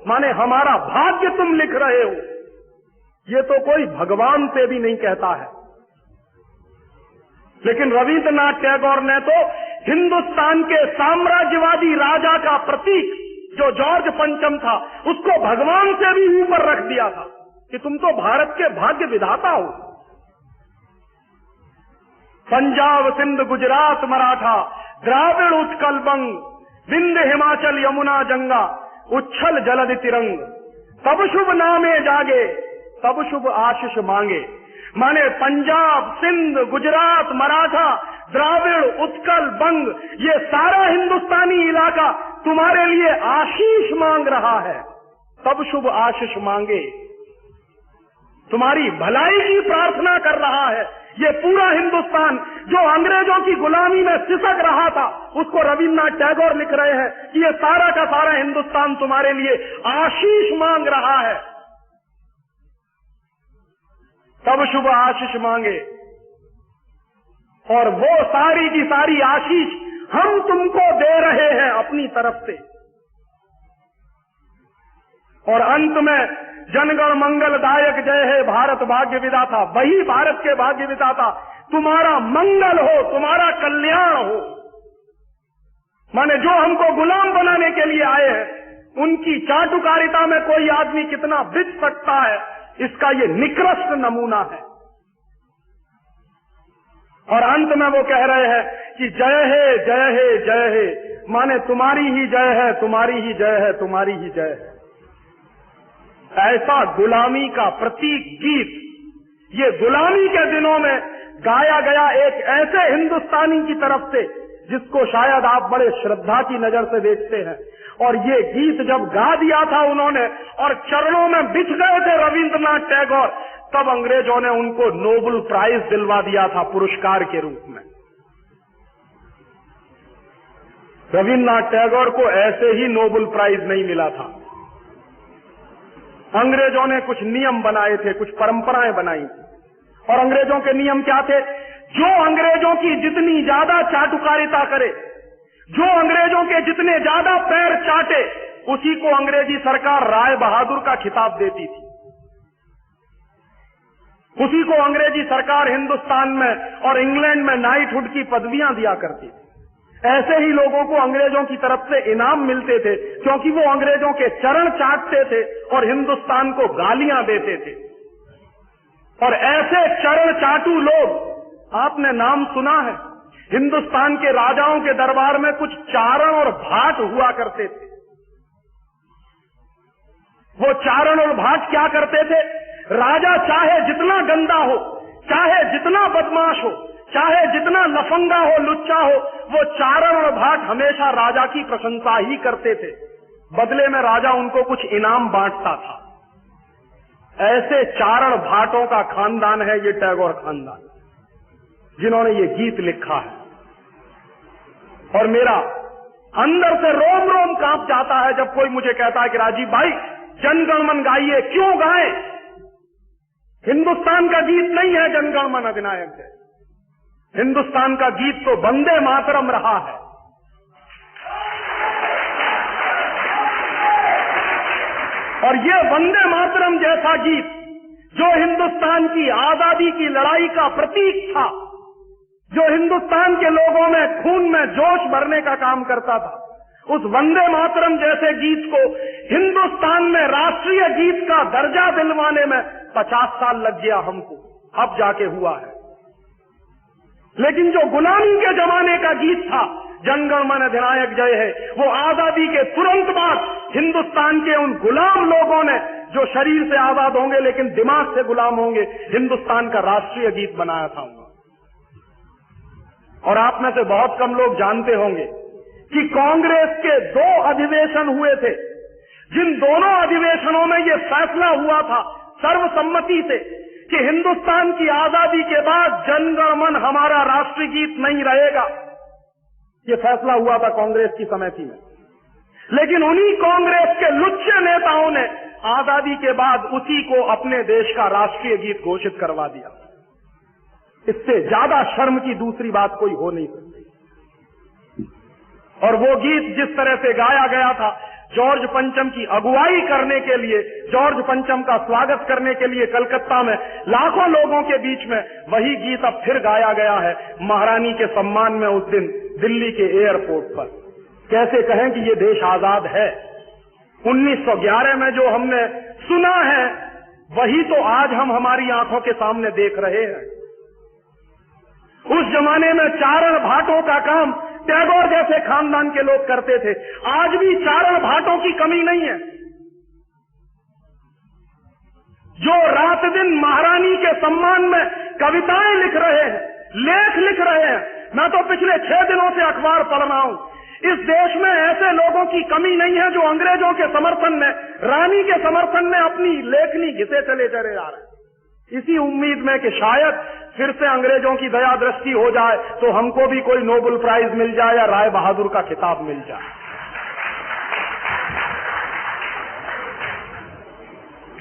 माने हमारा भाग्य तुम लिख रहे हो। ये तो कोई भगवान से भी नहीं कहता है। लेकिन रविन्द्रनाथ टैगोर ने तो हिंदुस्तान के साम्राज्यवादी राजा का प्रतीक जो जॉर्ज पंचम था, उसको भगवान से भी ऊपर रख दिया था कि तुम तो भारत के भाग्य विधाता हो। पंजाब सिंध गुजरात मराठा द्राविड़ उत्कल बंग, विंध्य हिमाचल यमुना जंगा, उच्छल जलधि तिरंग, तब शुभ नामे जागे तब शुभ आशीष मांगे। माने पंजाब सिंध गुजरात मराठा द्राविड़, उत्कल, बंग, ये सारा हिंदुस्तानी इलाका तुम्हारे लिए आशीष मांग रहा है। तब शुभ आशीष मांगे, तुम्हारी भलाई की प्रार्थना कर रहा है। ये पूरा हिंदुस्तान जो अंग्रेजों की गुलामी में सिसक रहा था, उसको रविन्द्रनाथ टैगोर लिख रहे हैं कि ये सारा का सारा हिंदुस्तान तुम्हारे लिए आशीष मांग रहा है। तब शुभ आशीष मांगे, और वो सारी की सारी आशीष हम तुमको दे रहे हैं अपनी तरफ से। और अंत में जनगण मंगल दायक जय हे भारत भाग्य विधाता, वही भारत के भाग्य विधाता तुम्हारा मंगल हो, तुम्हारा कल्याण हो। माने जो हमको गुलाम बनाने के लिए आए हैं, उनकी चाटुकारिता में कोई आदमी कितना बिक सकता है, इसका ये निकृष्ट नमूना है। और अंत में वो कह रहे हैं कि जय हे जय हे जय हे, माने तुम्हारी ही जय है, तुम्हारी ही जय है, तुम्हारी ही जय है। ऐसा गुलामी का प्रतीक गीत ये गुलामी के दिनों में गाया गया एक ऐसे हिंदुस्तानी की तरफ से जिसको शायद आप बड़े श्रद्धा की नजर से देखते हैं। और ये गीत जब गा दिया था उन्होंने और चरणों में बिछ गए थे रविन्द्रनाथ टैगोर, तब अंग्रेजों ने उनको नोबेल प्राइज दिलवा दिया था पुरस्कार के रूप में। रविन्द्रनाथ टैगोर को ऐसे ही नोबेल प्राइज नहीं मिला था। अंग्रेजों ने कुछ नियम बनाए थे, कुछ परंपराएं बनाई थी, और अंग्रेजों के नियम क्या थे? जो अंग्रेजों की जितनी ज्यादा चाटुकारिता करे, जो अंग्रेजों के जितने ज्यादा पैर चाटे, उसी को अंग्रेजी सरकार राय बहादुर का खिताब देती थी। उसी को अंग्रेजी सरकार हिंदुस्तान में और इंग्लैंड में नाइटहुड की पदवियां दिया करती थी। ऐसे ही लोगों को अंग्रेजों की तरफ से इनाम मिलते थे, क्योंकि वो अंग्रेजों के चरण चाटते थे और हिंदुस्तान को गालियां देते थे। और ऐसे चरण चाटू लोग आपने नाम सुना है, हिंदुस्तान के राजाओं के दरबार में कुछ चारण और भाट हुआ करते थे। वो चारण और भाट क्या करते थे? राजा चाहे जितना गंदा हो, चाहे जितना बदमाश हो, चाहे जितना लफंगा हो, लुच्चा हो, वो चारण और भाट हमेशा राजा की प्रशंसा ही करते थे। बदले में राजा उनको कुछ इनाम बांटता था। ऐसे चारण भाटों का खानदान है ये टैगोर खानदान, जिन्होंने ये गीत लिखा है। और मेरा अंदर से रोम रोम कांप जाता है जब कोई मुझे कहता है कि राजीव भाई जनगण मन गाइए। क्यों गाएं? हिंदुस्तान का गीत नहीं है जनगण मन अधिनायक है। हिंदुस्तान का गीत तो वंदे मातरम रहा है। और ये वंदे मातरम जैसा गीत जो हिंदुस्तान की आजादी की लड़ाई का प्रतीक था, जो हिंदुस्तान के लोगों में खून में जोश भरने का काम करता था, उस वंदे मातरम जैसे गीत को हिंदुस्तान में राष्ट्रीय गीत का दर्जा दिलवाने में 50 साल लग गया हमको, अब जाके हुआ है। लेकिन जो गुलामी के जमाने का गीत था, जनगण मन अधिनायक जय है, वो आजादी के तुरंत बाद हिंदुस्तान के उन गुलाम लोगों ने, जो शरीर से आजाद होंगे लेकिन दिमाग से गुलाम होंगे, हिंदुस्तान का राष्ट्रीय गीत बनाया था। और आप में से बहुत कम लोग जानते होंगे कि कांग्रेस के 2 अधिवेशन हुए थे, जिन दोनों अधिवेशनों में यह फैसला हुआ था सर्वसम्मति से कि हिंदुस्तान की आजादी के बाद जनगण मन हमारा राष्ट्रीय गीत नहीं रहेगा। यह फैसला हुआ था कांग्रेस की समिति में। लेकिन उन्हीं कांग्रेस के लुच्चे नेताओं ने आजादी के बाद उसी को अपने देश का राष्ट्रीय गीत घोषित करवा दिया। इससे ज्यादा शर्म की दूसरी बात कोई हो नहीं सकती। और वो गीत जिस तरह से गाया गया था, जॉर्ज पंचम की अगुवाई करने के लिए, जॉर्ज पंचम का स्वागत करने के लिए कलकत्ता में लाखों लोगों के बीच में, वही गीत अब फिर गाया गया है महारानी के सम्मान में उस दिन दिल्ली के एयरपोर्ट पर। कैसे कहें कि ये देश आजाद है? 1911 में जो हमने सुना है वही तो आज हम हमारी आंखों के सामने देख रहे हैं। उस जमाने में चारण भाटों का काम टैगोर जैसे खानदान के लोग करते थे। आज भी चारण भाटों की कमी नहीं है, जो रात दिन महारानी के सम्मान में कविताएं लिख रहे हैं, लेख लिख रहे हैं, मैं तो पिछले 6 दिनों से अखबार पढ़ रहा हूं। इस देश में ऐसे लोगों की कमी नहीं है जो अंग्रेजों के समर्थन में, रानी के समर्थन में अपनी लेखनी घिसे चले जा रहे हैं। इसी उम्मीद में कि शायद फिर से अंग्रेजों की दया दृष्टि हो जाए तो हमको भी कोई नोबेल प्राइज मिल जाए या राय बहादुर का खिताब मिल जाए।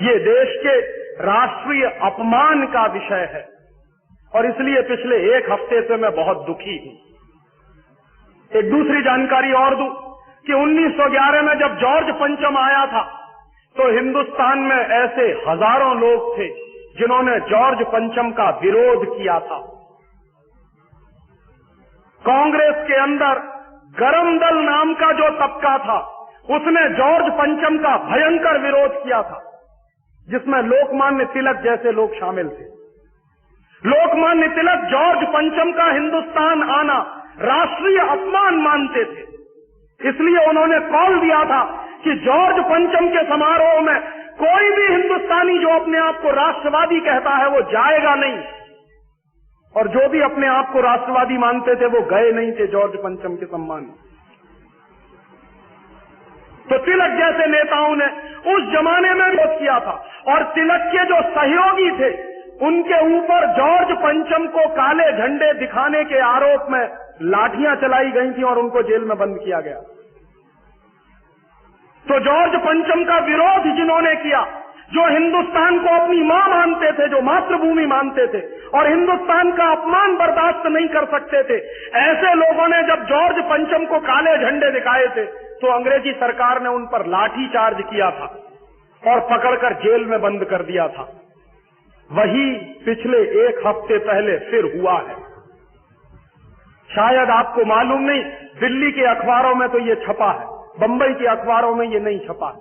ये देश के राष्ट्रीय अपमान का विषय है और इसलिए पिछले 1 हफ्ते से मैं बहुत दुखी हूं। एक दूसरी जानकारी और दूं कि 1911 में जब जॉर्ज पंचम आया था तो हिंदुस्तान में ऐसे हजारों लोग थे जिन्होंने जॉर्ज पंचम का विरोध किया था। कांग्रेस के अंदर गरम दल नाम का जो तबका था उसने जॉर्ज पंचम का भयंकर विरोध किया था, जिसमें लोकमान्य तिलक जैसे लोग शामिल थे। लोकमान्य तिलक जॉर्ज पंचम का हिंदुस्तान आना राष्ट्रीय अपमान मानते थे, इसलिए उन्होंने कॉल दिया था कि जॉर्ज पंचम के समारोह में कोई भी हिंदुस्तानी जो अपने आप को राष्ट्रवादी कहता है वो जाएगा नहीं, और जो भी अपने आप को राष्ट्रवादी मानते थे वो गए नहीं थे जॉर्ज पंचम के सम्मान में। तो तिलक जैसे नेताओं ने उस जमाने में विरोध किया था और तिलक के जो सहयोगी थे उनके ऊपर जॉर्ज पंचम को काले झंडे दिखाने के आरोप में लाठियां चलाई गई थी और उनको जेल में बंद किया गया। तो जॉर्ज पंचम का विरोध जिन्होंने किया, जो हिंदुस्तान को अपनी मां मानते थे, जो मातृभूमि मानते थे और हिंदुस्तान का अपमान बर्दाश्त नहीं कर सकते थे, ऐसे लोगों ने जब जॉर्ज पंचम को काले झंडे दिखाए थे तो अंग्रेजी सरकार ने उन पर लाठी चार्ज किया था और पकड़कर जेल में बंद कर दिया था। वही पिछले 1 हफ्ते पहले फिर हुआ है। शायद आपको मालूम नहीं, दिल्ली के अखबारों में तो ये छपा है, बंबई के अखबारों में ये नहीं छपा।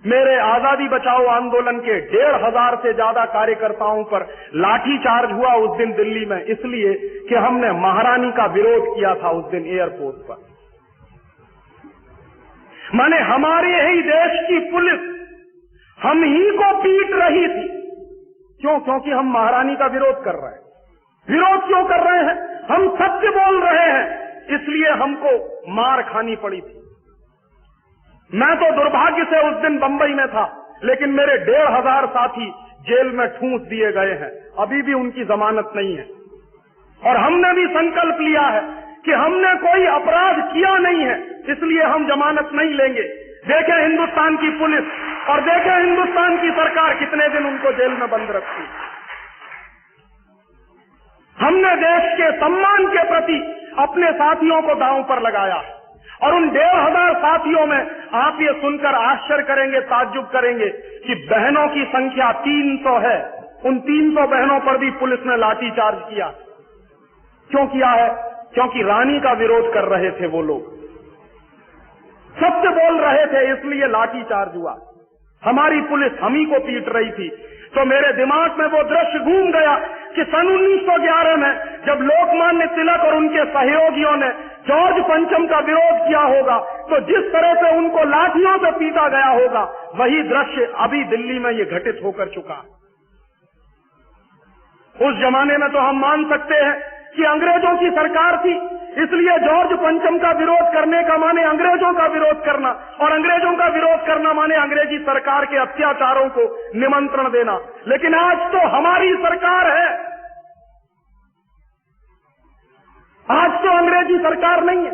मेरे आजादी बचाओ आंदोलन के 1,500 से ज्यादा कार्यकर्ताओं पर लाठी चार्ज हुआ उस दिन दिल्ली में, इसलिए कि हमने महारानी का विरोध किया था उस दिन एयरपोर्ट पर। माने हमारे ही देश की पुलिस हम ही को पीट रही थी। क्यों? क्योंकि हम महारानी का विरोध कर रहे हैं। विरोध क्यों कर रहे हैं? हम सत्य बोल रहे हैं, इसलिए हमको मार खानी पड़ी थी। मैं तो दुर्भाग्य से उस दिन बंबई में था, लेकिन मेरे 1,500 साथी जेल में ठूंस दिए गए हैं, अभी भी उनकी जमानत नहीं है। और हमने भी संकल्प लिया है कि हमने कोई अपराध किया नहीं है, इसलिए हम जमानत नहीं लेंगे। देखें हिंदुस्तान की पुलिस और देखें हिंदुस्तान की सरकार कितने दिन उनको जेल में बंद रखती। हमने देश के सम्मान के प्रति अपने साथियों को दांव पर लगाया और उन 1,500 साथियों में आप ये सुनकर आश्चर्य करेंगे, ताज्जुब करेंगे कि बहनों की संख्या 300 है। उन 300 बहनों पर भी पुलिस ने लाठीचार्ज किया। क्यों किया है? क्योंकि रानी का विरोध कर रहे थे वो लोग, सत्य बोल रहे थे, इसलिए लाठीचार्ज हुआ। हमारी पुलिस हम ही को पीट रही थी। तो मेरे दिमाग में वो दृश्य घूम गया कि सन 1911 में जब लोकमान्य तिलक और उनके सहयोगियों ने जॉर्ज पंचम का विरोध किया होगा तो जिस तरह से उनको लाठियों से पीटा गया होगा, वही दृश्य अभी दिल्ली में ये घटित होकर चुका। उस जमाने में तो हम मान सकते हैं कि अंग्रेजों की सरकार थी, इसलिए जॉर्ज पंचम का विरोध करने का माने अंग्रेजों का विरोध करना, और अंग्रेजों का विरोध करना माने अंग्रेजी सरकार के अत्याचारों को निमंत्रण देना। लेकिन आज तो हमारी सरकार है, आज तो अंग्रेजी सरकार नहीं है।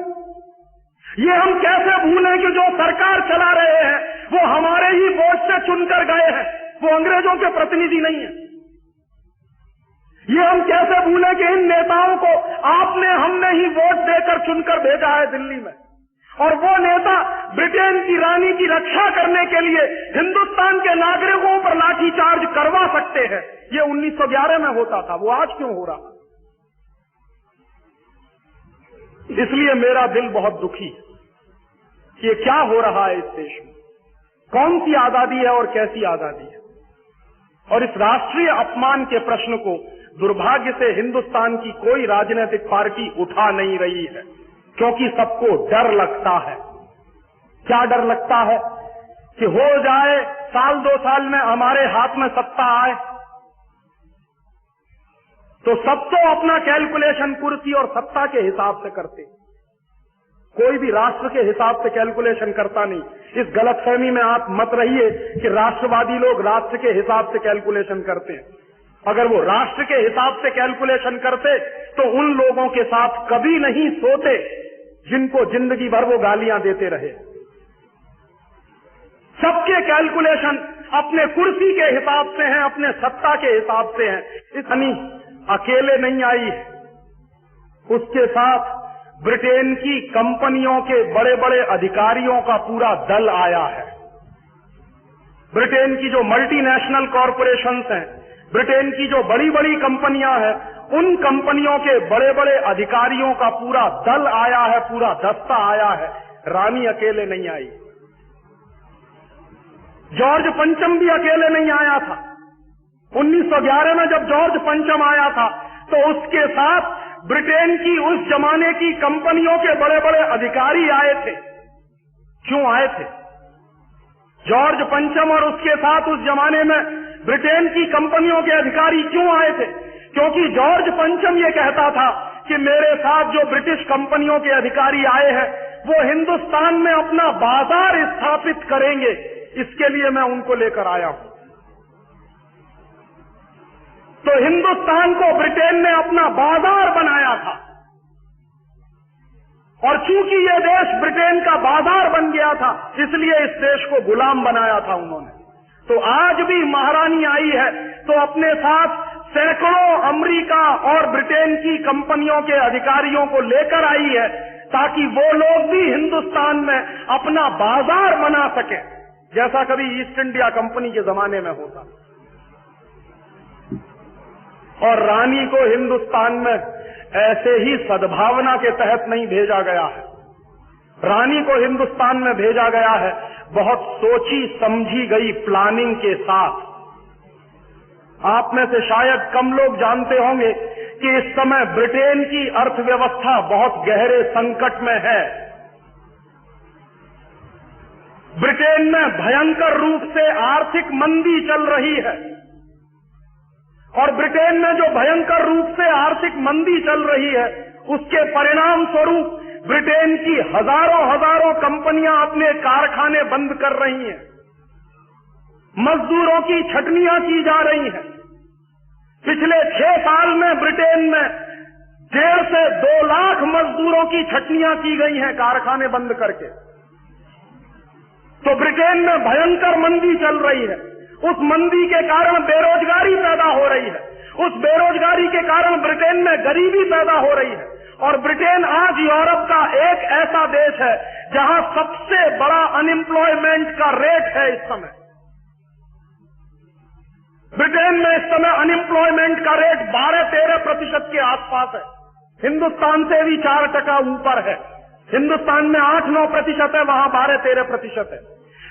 ये हम कैसे भूलें कि जो सरकार चला रहे हैं वो हमारे ही वोट से चुनकर गए हैं, वो अंग्रेजों के प्रतिनिधि नहीं है। ये हम कैसे भूलें कि इन नेताओं को आपने हमने ही वोट देकर चुनकर भेजा है दिल्ली में, और वो नेता ब्रिटेन की रानी की रक्षा करने के लिए हिंदुस्तान के नागरिकों पर लाठीचार्ज करवा सकते हैं। ये 1911 में होता था, वो आज क्यों हो रहा? इसलिए मेरा दिल बहुत दुखी है कि ये क्या हो रहा है इस देश में, कौन सी आजादी है और कैसी आजादी है। और इस राष्ट्रीय अपमान के प्रश्न को दुर्भाग्य से हिंदुस्तान की कोई राजनीतिक पार्टी उठा नहीं रही है, क्योंकि सबको डर लगता है। क्या डर लगता है? कि हो जाए 1-2 साल में हमारे हाथ में सत्ता आए तो सब तो अपना कैलकुलेशन कुर्सी और सत्ता के हिसाब से करते, कोई भी राष्ट्र के हिसाब से कैलकुलेशन करता नहीं। इस गलतफहमी में आप मत रहिए कि राष्ट्रवादी लोग राष्ट्र के हिसाब से कैलकुलेशन करते हैं। अगर वो राष्ट्र के हिसाब से कैलकुलेशन करते तो उन लोगों के साथ कभी नहीं सोते जिनको जिंदगी भर वो गालियां देते रहे। सबके कैलकुलेशन अपने कुर्सी के हिसाब से हैं, अपने सत्ता के हिसाब से हैं। इतनी अकेले नहीं आई, उसके साथ ब्रिटेन की कंपनियों के बड़े बड़े अधिकारियों का पूरा दल आया है। ब्रिटेन की जो मल्टीनेशनल कॉरपोरेशंस हैं, ब्रिटेन की जो बड़ी बड़ी कंपनियां हैं, उन कंपनियों के बड़े बड़े अधिकारियों का पूरा दल आया है, पूरा दस्ता आया है। रानी अकेले नहीं आई। जॉर्ज पंचम भी अकेले नहीं आया था। 1911 में जब जॉर्ज पंचम आया था तो उसके साथ ब्रिटेन की उस जमाने की कंपनियों के बड़े बड़े अधिकारी आए थे। क्यों आए थे? जॉर्ज पंचम और उसके साथ उस जमाने में ब्रिटेन की कंपनियों के अधिकारी क्यों आए थे? क्योंकि जॉर्ज पंचम ये कहता था कि मेरे साथ जो ब्रिटिश कंपनियों के अधिकारी आए हैं वो हिंदुस्तान में अपना बाजार स्थापित करेंगे, इसके लिए मैं उनको लेकर आया हूं। तो हिंदुस्तान को ब्रिटेन ने अपना बाजार बनाया था, और चूंकि यह देश ब्रिटेन का बाजार बन गया था इसलिए इस देश को गुलाम बनाया था उन्होंने। तो आज भी महारानी आई है तो अपने साथ सैकड़ों अमेरिका और ब्रिटेन की कंपनियों के अधिकारियों को लेकर आई है ताकि वो लोग भी हिंदुस्तान में अपना बाजार बना सके, जैसा कभी ईस्ट इंडिया कंपनी के जमाने में होता। और रानी को हिंदुस्तान में ऐसे ही सद्भावना के तहत नहीं भेजा गया है। रानी को हिंदुस्तान में भेजा गया है बहुत सोची समझी गई प्लानिंग के साथ। आप में से शायद कम लोग जानते होंगे कि इस समय ब्रिटेन की अर्थव्यवस्था बहुत गहरे संकट में है। ब्रिटेन में भयंकर रूप से आर्थिक मंदी चल रही है, और ब्रिटेन में जो भयंकर रूप से आर्थिक मंदी चल रही है उसके परिणाम स्वरूप ब्रिटेन की हजारों कंपनियां अपने कारखाने बंद कर रही हैं, मजदूरों की छटनियां की जा रही हैं। पिछले 6 साल में ब्रिटेन में 1.5 से 2 लाख मजदूरों की छटनियां की गई हैं कारखाने बंद करके। तो ब्रिटेन में भयंकर मंदी चल रही है। उस मंदी के कारण बेरोजगारी पैदा हो रही है। उस बेरोजगारी के कारण ब्रिटेन में गरीबी पैदा हो रही है। और ब्रिटेन आज यूरोप का एक ऐसा देश है जहां सबसे बड़ा अनएम्प्लॉयमेंट का रेट है इस समय। ब्रिटेन में इस समय अनएम्प्लॉयमेंट का रेट 12-13% के आसपास है। हिंदुस्तान से भी 4% ऊपर है। हिंदुस्तान में 8-9% है, वहां 12-13% है।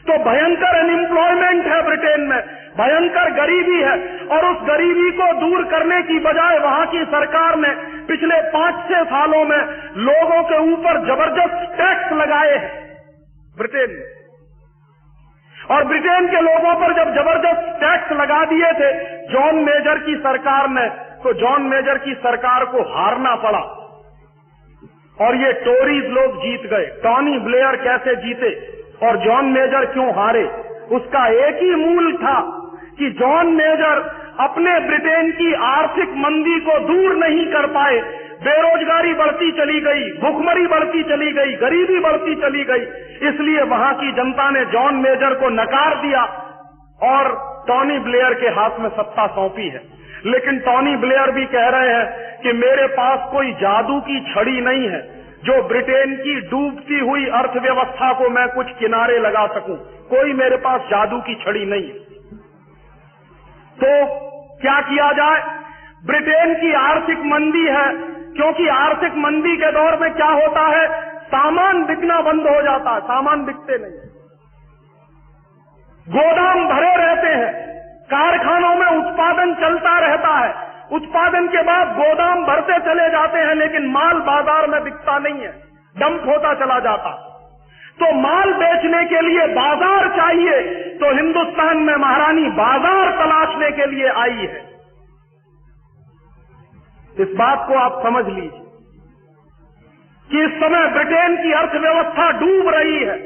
तो भयंकर अनएम्प्लॉयमेंट है ब्रिटेन में, भयंकर गरीबी है। और उस गरीबी को दूर करने की बजाय वहां की सरकार ने पिछले 5-6 सालों में लोगों के ऊपर जबरदस्त टैक्स लगाए हैं ब्रिटेन में। और ब्रिटेन के लोगों पर जब जबरदस्त टैक्स लगा दिए थे जॉन मेजर की सरकार ने, तो जॉन मेजर की सरकार को हारना पड़ा और ये टोरीज लोग जीत गए। टॉनी ब्लेयर कैसे जीते और जॉन मेजर क्यों हारे? उसका एक ही मूल था कि जॉन मेजर अपने ब्रिटेन की आर्थिक मंदी को दूर नहीं कर पाए। बेरोजगारी बढ़ती चली गई, भुखमरी बढ़ती चली गई, गरीबी बढ़ती चली गई, इसलिए वहां की जनता ने जॉन मेजर को नकार दिया और टॉनी ब्लेयर के हाथ में सत्ता सौंपी है। लेकिन टॉनी ब्लेयर भी कह रहे हैं कि मेरे पास कोई जादू की छड़ी नहीं है जो ब्रिटेन की डूबती हुई अर्थव्यवस्था को मैं कुछ किनारे लगा सकूं। कोई मेरे पास जादू की छड़ी नहीं है। तो क्या किया जाए? ब्रिटेन की आर्थिक मंदी है, क्योंकि आर्थिक मंदी के दौर में क्या होता है, सामान बिकना बंद हो जाता है, सामान बिकते नहीं, गोदाम भरे रहते हैं, कारखानों में उत्पादन चलता रहता है, उत्पादन के बाद गोदाम भरते चले जाते हैं, लेकिन माल बाजार में बिकता नहीं है, डंप होता चला जाता। तो माल बेचने के लिए बाजार चाहिए, तो हिंदुस्तान में महारानी बाजार तलाशने के लिए आई है। इस बात को आप समझ लीजिए कि इस समय ब्रिटेन की अर्थव्यवस्था डूब रही है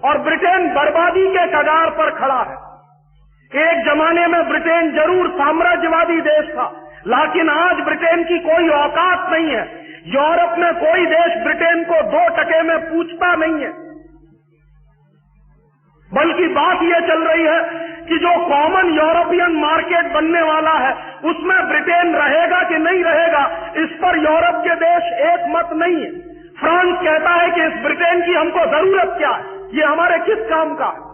और ब्रिटेन बर्बादी के कगार पर खड़ा है। एक जमाने में ब्रिटेन जरूर साम्राज्यवादी देश था, लेकिन आज ब्रिटेन की कोई औकात नहीं है। यूरोप में कोई देश ब्रिटेन को 2 टके में पूछता नहीं है, बल्कि बात यह चल रही है कि जो कॉमन यूरोपियन मार्केट बनने वाला है उसमें ब्रिटेन रहेगा कि नहीं रहेगा, इस पर यूरोप के देश एक मत नहीं है। फ्रांस कहता है कि इस ब्रिटेन की हमको जरूरत क्या है, ये हमारे किस काम का है।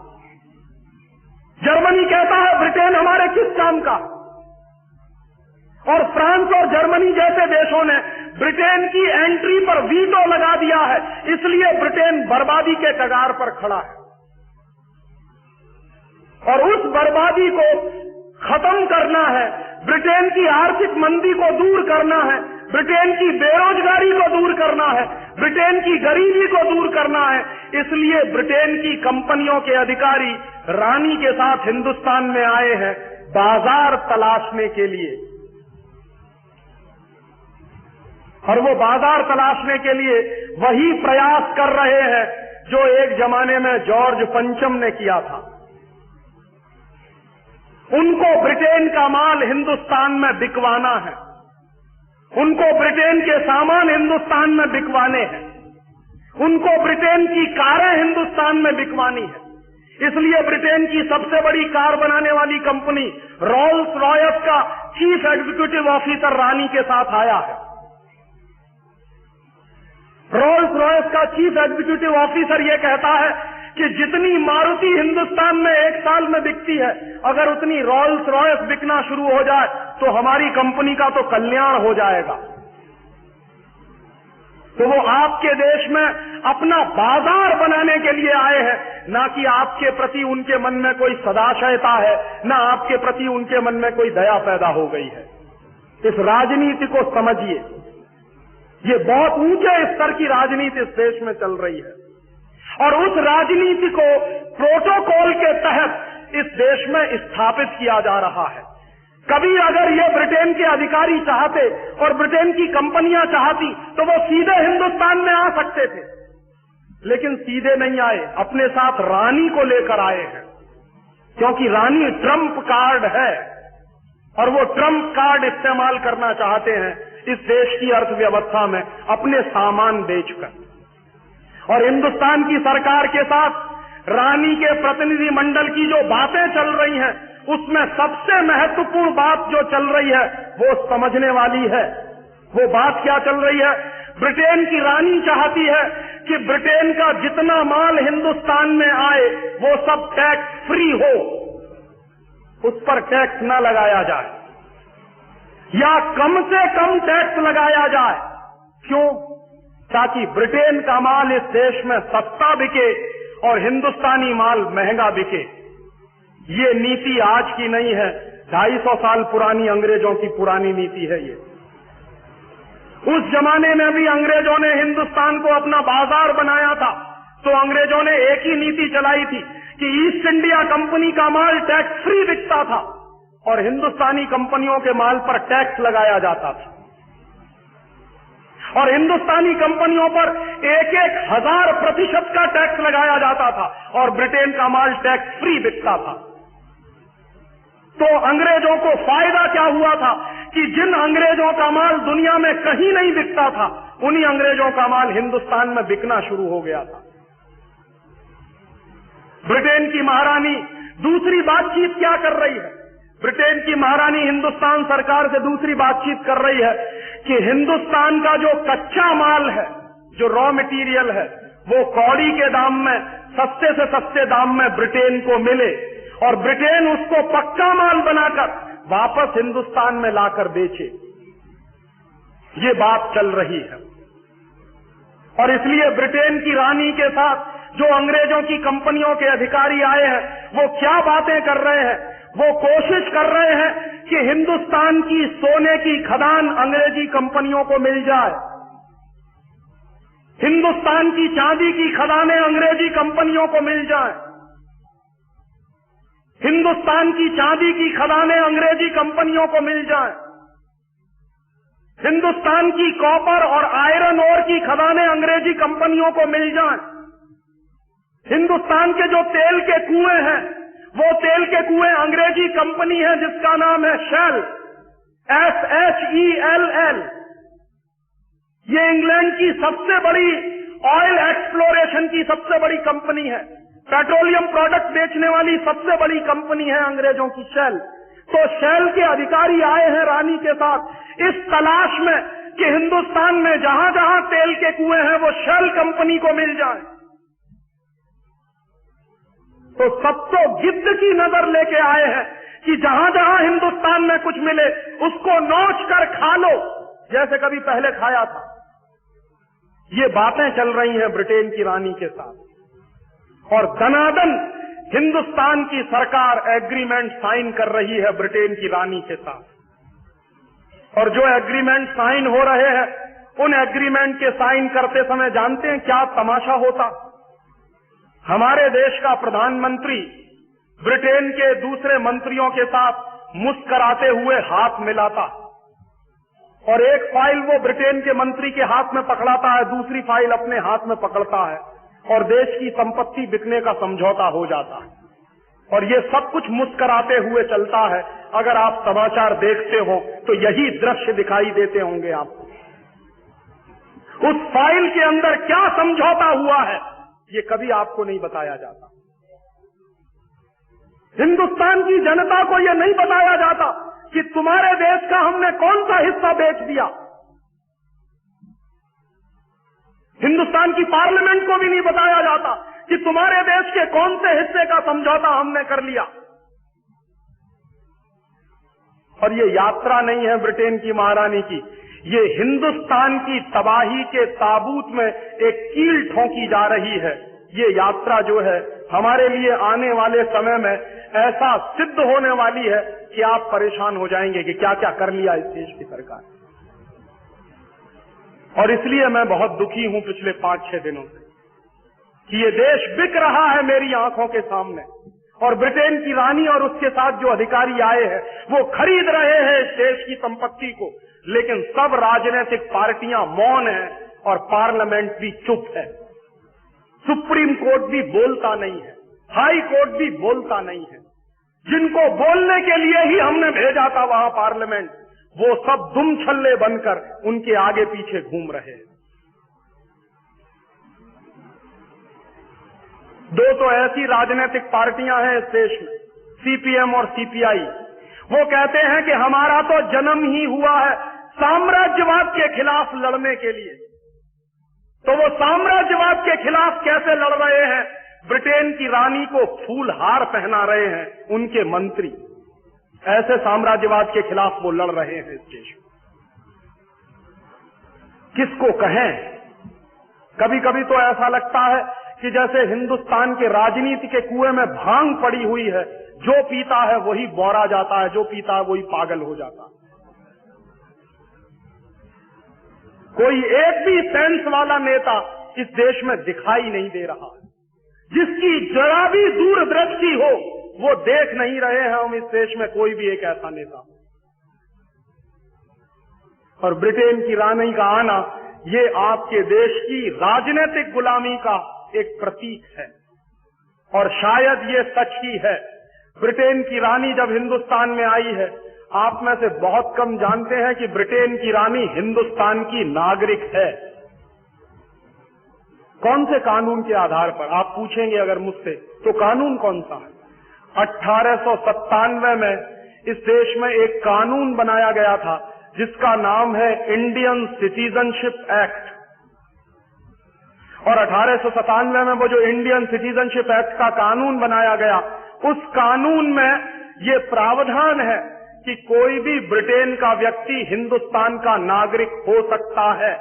जर्मनी कहता है ब्रिटेन हमारे किस काम का। और फ्रांस और जर्मनी जैसे देशों ने ब्रिटेन की एंट्री पर वीटो लगा दिया है, इसलिए ब्रिटेन बर्बादी के कगार पर खड़ा है। और उस बर्बादी को खत्म करना है, ब्रिटेन की आर्थिक मंदी को दूर करना है, ब्रिटेन की बेरोजगारी को दूर करना है, ब्रिटेन की गरीबी को दूर करना है। इसलिए ब्रिटेन की कंपनियों के अधिकारी रानी के साथ हिंदुस्तान में आए हैं बाजार तलाशने के लिए। और वो बाजार तलाशने के लिए वही प्रयास कर रहे हैं जो एक जमाने में जॉर्ज पंचम ने किया था। उनको ब्रिटेन का माल हिंदुस्तान में बिकवाना है, उनको ब्रिटेन के सामान हिंदुस्तान में बिकवाने हैं, उनको ब्रिटेन की कारें हिंदुस्तान में बिकवानी है। इसलिए ब्रिटेन की सबसे बड़ी कार बनाने वाली कंपनी रोल्स रॉयस का चीफ एग्जीक्यूटिव ऑफिसर रानी के साथ आया है। रोल्स रॉयस का चीफ एग्जीक्यूटिव ऑफिसर यह कहता है कि जितनी मारुति हिंदुस्तान में एक साल में बिकती है, अगर उतनी रोल्स रॉयस बिकना शुरू हो जाए तो हमारी कंपनी का तो कल्याण हो जाएगा। तो वो आपके देश में अपना बाजार बनाने के लिए आए हैं, ना कि आपके प्रति उनके मन में कोई सदाशयता है, ना आपके प्रति उनके मन में कोई दया पैदा हो गई है। इस राजनीति को समझिए, ये बहुत ऊंचे स्तर की राजनीति इस देश में चल रही है और उस राजनीति को प्रोटोकॉल के तहत इस देश में स्थापित किया जा रहा है। कभी अगर ये ब्रिटेन के अधिकारी चाहते और ब्रिटेन की कंपनियां चाहती तो वो सीधे हिंदुस्तान में आ सकते थे, लेकिन सीधे नहीं आए, अपने साथ रानी को लेकर आए हैं, क्योंकि रानी ट्रम्प कार्ड है और वो ट्रम्प कार्ड इस्तेमाल करना चाहते हैं इस देश की अर्थव्यवस्था में अपने सामान बेचकर। और हिंदुस्तान की सरकार के साथ रानी के प्रतिनिधि मंडल की जो बातें चल रही हैं, उसमें सबसे महत्वपूर्ण बात जो चल रही है वो समझने वाली है। वो बात क्या चल रही है? ब्रिटेन की रानी चाहती है कि ब्रिटेन का जितना माल हिंदुस्तान में आए वो सब टैक्स फ्री हो, उस पर टैक्स न लगाया जाए या कम से कम टैक्स लगाया जाए। क्यों? ताकि ब्रिटेन का माल इस देश में सस्ता बिके और हिंदुस्तानी माल महंगा बिके। ये नीति आज की नहीं है, 250 साल पुरानी अंग्रेजों की पुरानी नीति है ये। उस जमाने में भी अंग्रेजों ने हिंदुस्तान को अपना बाजार बनाया था, तो अंग्रेजों ने एक ही नीति चलाई थी कि ईस्ट इंडिया कंपनी का माल टैक्स फ्री बिकता था और हिंदुस्तानी कंपनियों के माल पर टैक्स लगाया जाता था। और हिंदुस्तानी कंपनियों पर 1,000% का टैक्स लगाया जाता था और ब्रिटेन का माल टैक्स फ्री बिकता था। तो अंग्रेजों को फायदा क्या हुआ था कि जिन अंग्रेजों का माल दुनिया में कहीं नहीं बिकता था, उन्हीं अंग्रेजों का माल हिंदुस्तान में बिकना शुरू हो गया था। ब्रिटेन की महारानी दूसरी बातचीत क्या कर रही है? ब्रिटेन की महारानी हिंदुस्तान सरकार से दूसरी बातचीत कर रही है कि हिंदुस्तान का जो कच्चा माल है, जो रॉ मटेरियल है, वो कौड़ी के दाम में, सस्ते से सस्ते दाम में ब्रिटेन को मिले और ब्रिटेन उसको पक्का माल बनाकर वापस हिंदुस्तान में लाकर बेचे। ये बात चल रही है और इसलिए ब्रिटेन की रानी के साथ जो अंग्रेजों की कंपनियों के अधिकारी आए हैं, वो क्या बातें कर रहे हैं? वो कोशिश कर रहे हैं कि हिंदुस्तान की सोने की खदान अंग्रेजी कंपनियों को मिल जाए, हिंदुस्तान की चांदी की खदानें अंग्रेजी कंपनियों को मिल जाए, हिंदुस्तान की चांदी की खदानें अंग्रेजी कंपनियों को मिल जाए। हिंदुस्तान की कॉपर और आयरन ओर की खदानें अंग्रेजी कंपनियों को मिल जाएं, हिंदुस्तान के जो तेल के कुएं हैं वो तेल के कुएं अंग्रेजी कंपनी है जिसका नाम है शेल, SHELL। ये इंग्लैंड की सबसे बड़ी ऑयल एक्सप्लोरेशन की सबसे बड़ी कंपनी है, पेट्रोलियम प्रोडक्ट बेचने वाली सबसे बड़ी कंपनी है अंग्रेजों की शेल। तो शेल के अधिकारी आए हैं रानी के साथ इस तलाश में कि हिंदुस्तान में जहां जहां तेल के कुएं हैं वो शेल कंपनी को मिल जाए। तो सब तो गिद्ध की नजर लेके आए हैं कि जहां जहां हिंदुस्तान में कुछ मिले उसको नोच कर खा लो जैसे कभी पहले खाया था। ये बातें चल रही हैं ब्रिटेन की रानी के साथ और दनादन हिंदुस्तान की सरकार एग्रीमेंट साइन कर रही है ब्रिटेन की रानी के साथ। और जो एग्रीमेंट साइन हो रहे हैं उन एग्रीमेंट के साइन करते समय जानते हैं क्या तमाशा होता? हमारे देश का प्रधानमंत्री ब्रिटेन के दूसरे मंत्रियों के साथ मुस्कुराते हुए हाथ मिलाता और एक फाइल वो ब्रिटेन के मंत्री के हाथ में पकड़ाता है, दूसरी फाइल अपने हाथ में पकड़ता है और देश की संपत्ति बिकने का समझौता हो जाता है। और ये सब कुछ मुस्कुराते हुए चलता है। अगर आप समाचार देखते हो तो यही दृश्य दिखाई देते होंगे आपको। उस फाइल के अंदर क्या समझौता हुआ है ये कभी आपको नहीं बताया जाता। हिंदुस्तान की जनता को यह नहीं बताया जाता कि तुम्हारे देश का हमने कौन सा हिस्सा बेच दिया। हिंदुस्तान की पार्लियामेंट को भी नहीं बताया जाता कि तुम्हारे देश के कौन से हिस्से का समझौता हमने कर लिया। और ये यात्रा नहीं है ब्रिटेन की महारानी की, ये हिंदुस्तान की तबाही के ताबूत में एक कील ठोंकी जा रही है। ये यात्रा जो है हमारे लिए आने वाले समय में ऐसा सिद्ध होने वाली है कि आप परेशान हो जाएंगे कि क्या क्या कर लिया इस देश की सरकार। और इसलिए मैं बहुत दुखी हूं पिछले 5-6 दिनों से कि ये देश बिक रहा है मेरी आंखों के सामने और ब्रिटेन की रानी और उसके साथ जो अधिकारी आए हैं वो खरीद रहे हैं इस देश की संपत्ति को। लेकिन सब राजनीतिक पार्टियां मौन हैं और पार्लियामेंट भी चुप है। सुप्रीम कोर्ट भी बोलता नहीं है, हाई कोर्ट भी बोलता नहीं है। जिनको बोलने के लिए ही हमने भेजा था वहां पार्लियामेंट, वो सब दुम छल्ले बनकर उनके आगे पीछे घूम रहे हैं। दो तो ऐसी राजनीतिक पार्टियां हैं इस देश में, CPM और CPI। वो कहते हैं कि हमारा तो जन्म ही हुआ है साम्राज्यवाद के खिलाफ लड़ने के लिए। तो वो साम्राज्यवाद के खिलाफ कैसे लड़ रहे हैं? ब्रिटेन की रानी को फूल हार पहना रहे हैं उनके मंत्री। ऐसे साम्राज्यवाद के खिलाफ वो लड़ रहे हैं इस देश में। किसको कहें? कभी कभी तो ऐसा लगता है कि जैसे हिंदुस्तान के राजनीति के कुएं में भांग पड़ी हुई है, जो पीता है वही बौरा जाता है, जो पीता है वही पागल हो जाता है। कोई एक भी सेंस वाला नेता इस देश में दिखाई नहीं दे रहा है। जिसकी जरा भी दूरदृष्टि हो वो देख नहीं रहे हैं हम इस देश में कोई भी एक ऐसा नेता। और ब्रिटेन की रानी का आना ये आपके देश की राजनीतिक गुलामी का एक प्रतीक है। और शायद ये सच ही है। ब्रिटेन की रानी जब हिंदुस्तान में आई है, आप में से बहुत कम जानते हैं कि ब्रिटेन की रानी हिंदुस्तान की नागरिक है। कौन से कानून के आधार पर? आप पूछेंगे अगर मुझसे तो कानून कौन सा है? 1897 में इस देश में एक कानून बनाया गया था जिसका नाम है इंडियन सिटीजनशिप एक्ट। और 1897 में वो जो इंडियन सिटीजनशिप एक्ट का कानून बनाया गया, उस कानून में ये प्रावधान है कि कोई भी ब्रिटेन का व्यक्ति हिंदुस्तान का नागरिक हो सकता है।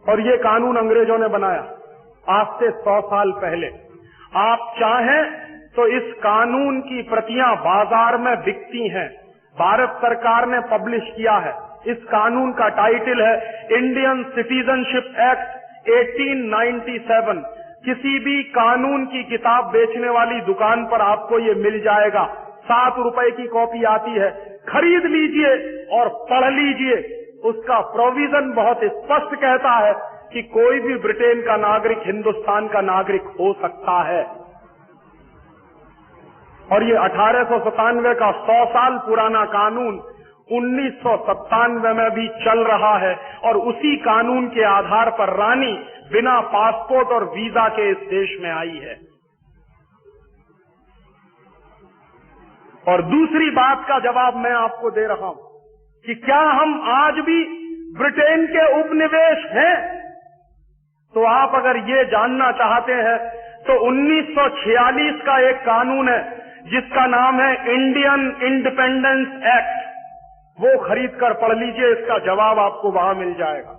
और ये कानून अंग्रेजों ने बनाया आज से 100 साल पहले। आप चाहें तो इस कानून की प्रतियां बाजार में बिकती हैं। भारत सरकार ने पब्लिश किया है। इस कानून का टाइटल है इंडियन सिटीजनशिप एक्ट 1897। किसी भी कानून की किताब बेचने वाली दुकान पर आपको ये मिल जाएगा। ₹7 की कॉपी आती है, खरीद लीजिए और पढ़ लीजिए। उसका प्रोविजन बहुत स्पष्ट कहता है कि कोई भी ब्रिटेन का नागरिक हिंदुस्तान का नागरिक हो सकता है। और ये 1897 का 100 साल पुराना कानून 1997 में भी चल रहा है और उसी कानून के आधार पर रानी बिना पासपोर्ट और वीजा के इस देश में आई है। और दूसरी बात का जवाब मैं आपको दे रहा हूं कि क्या हम आज भी ब्रिटेन के उपनिवेश हैं? तो आप अगर ये जानना चाहते हैं तो 1946 का एक कानून है जिसका नाम है इंडियन इंडिपेंडेंस एक्ट, वो खरीद कर पढ़ लीजिए, इसका जवाब आपको वहां मिल जाएगा।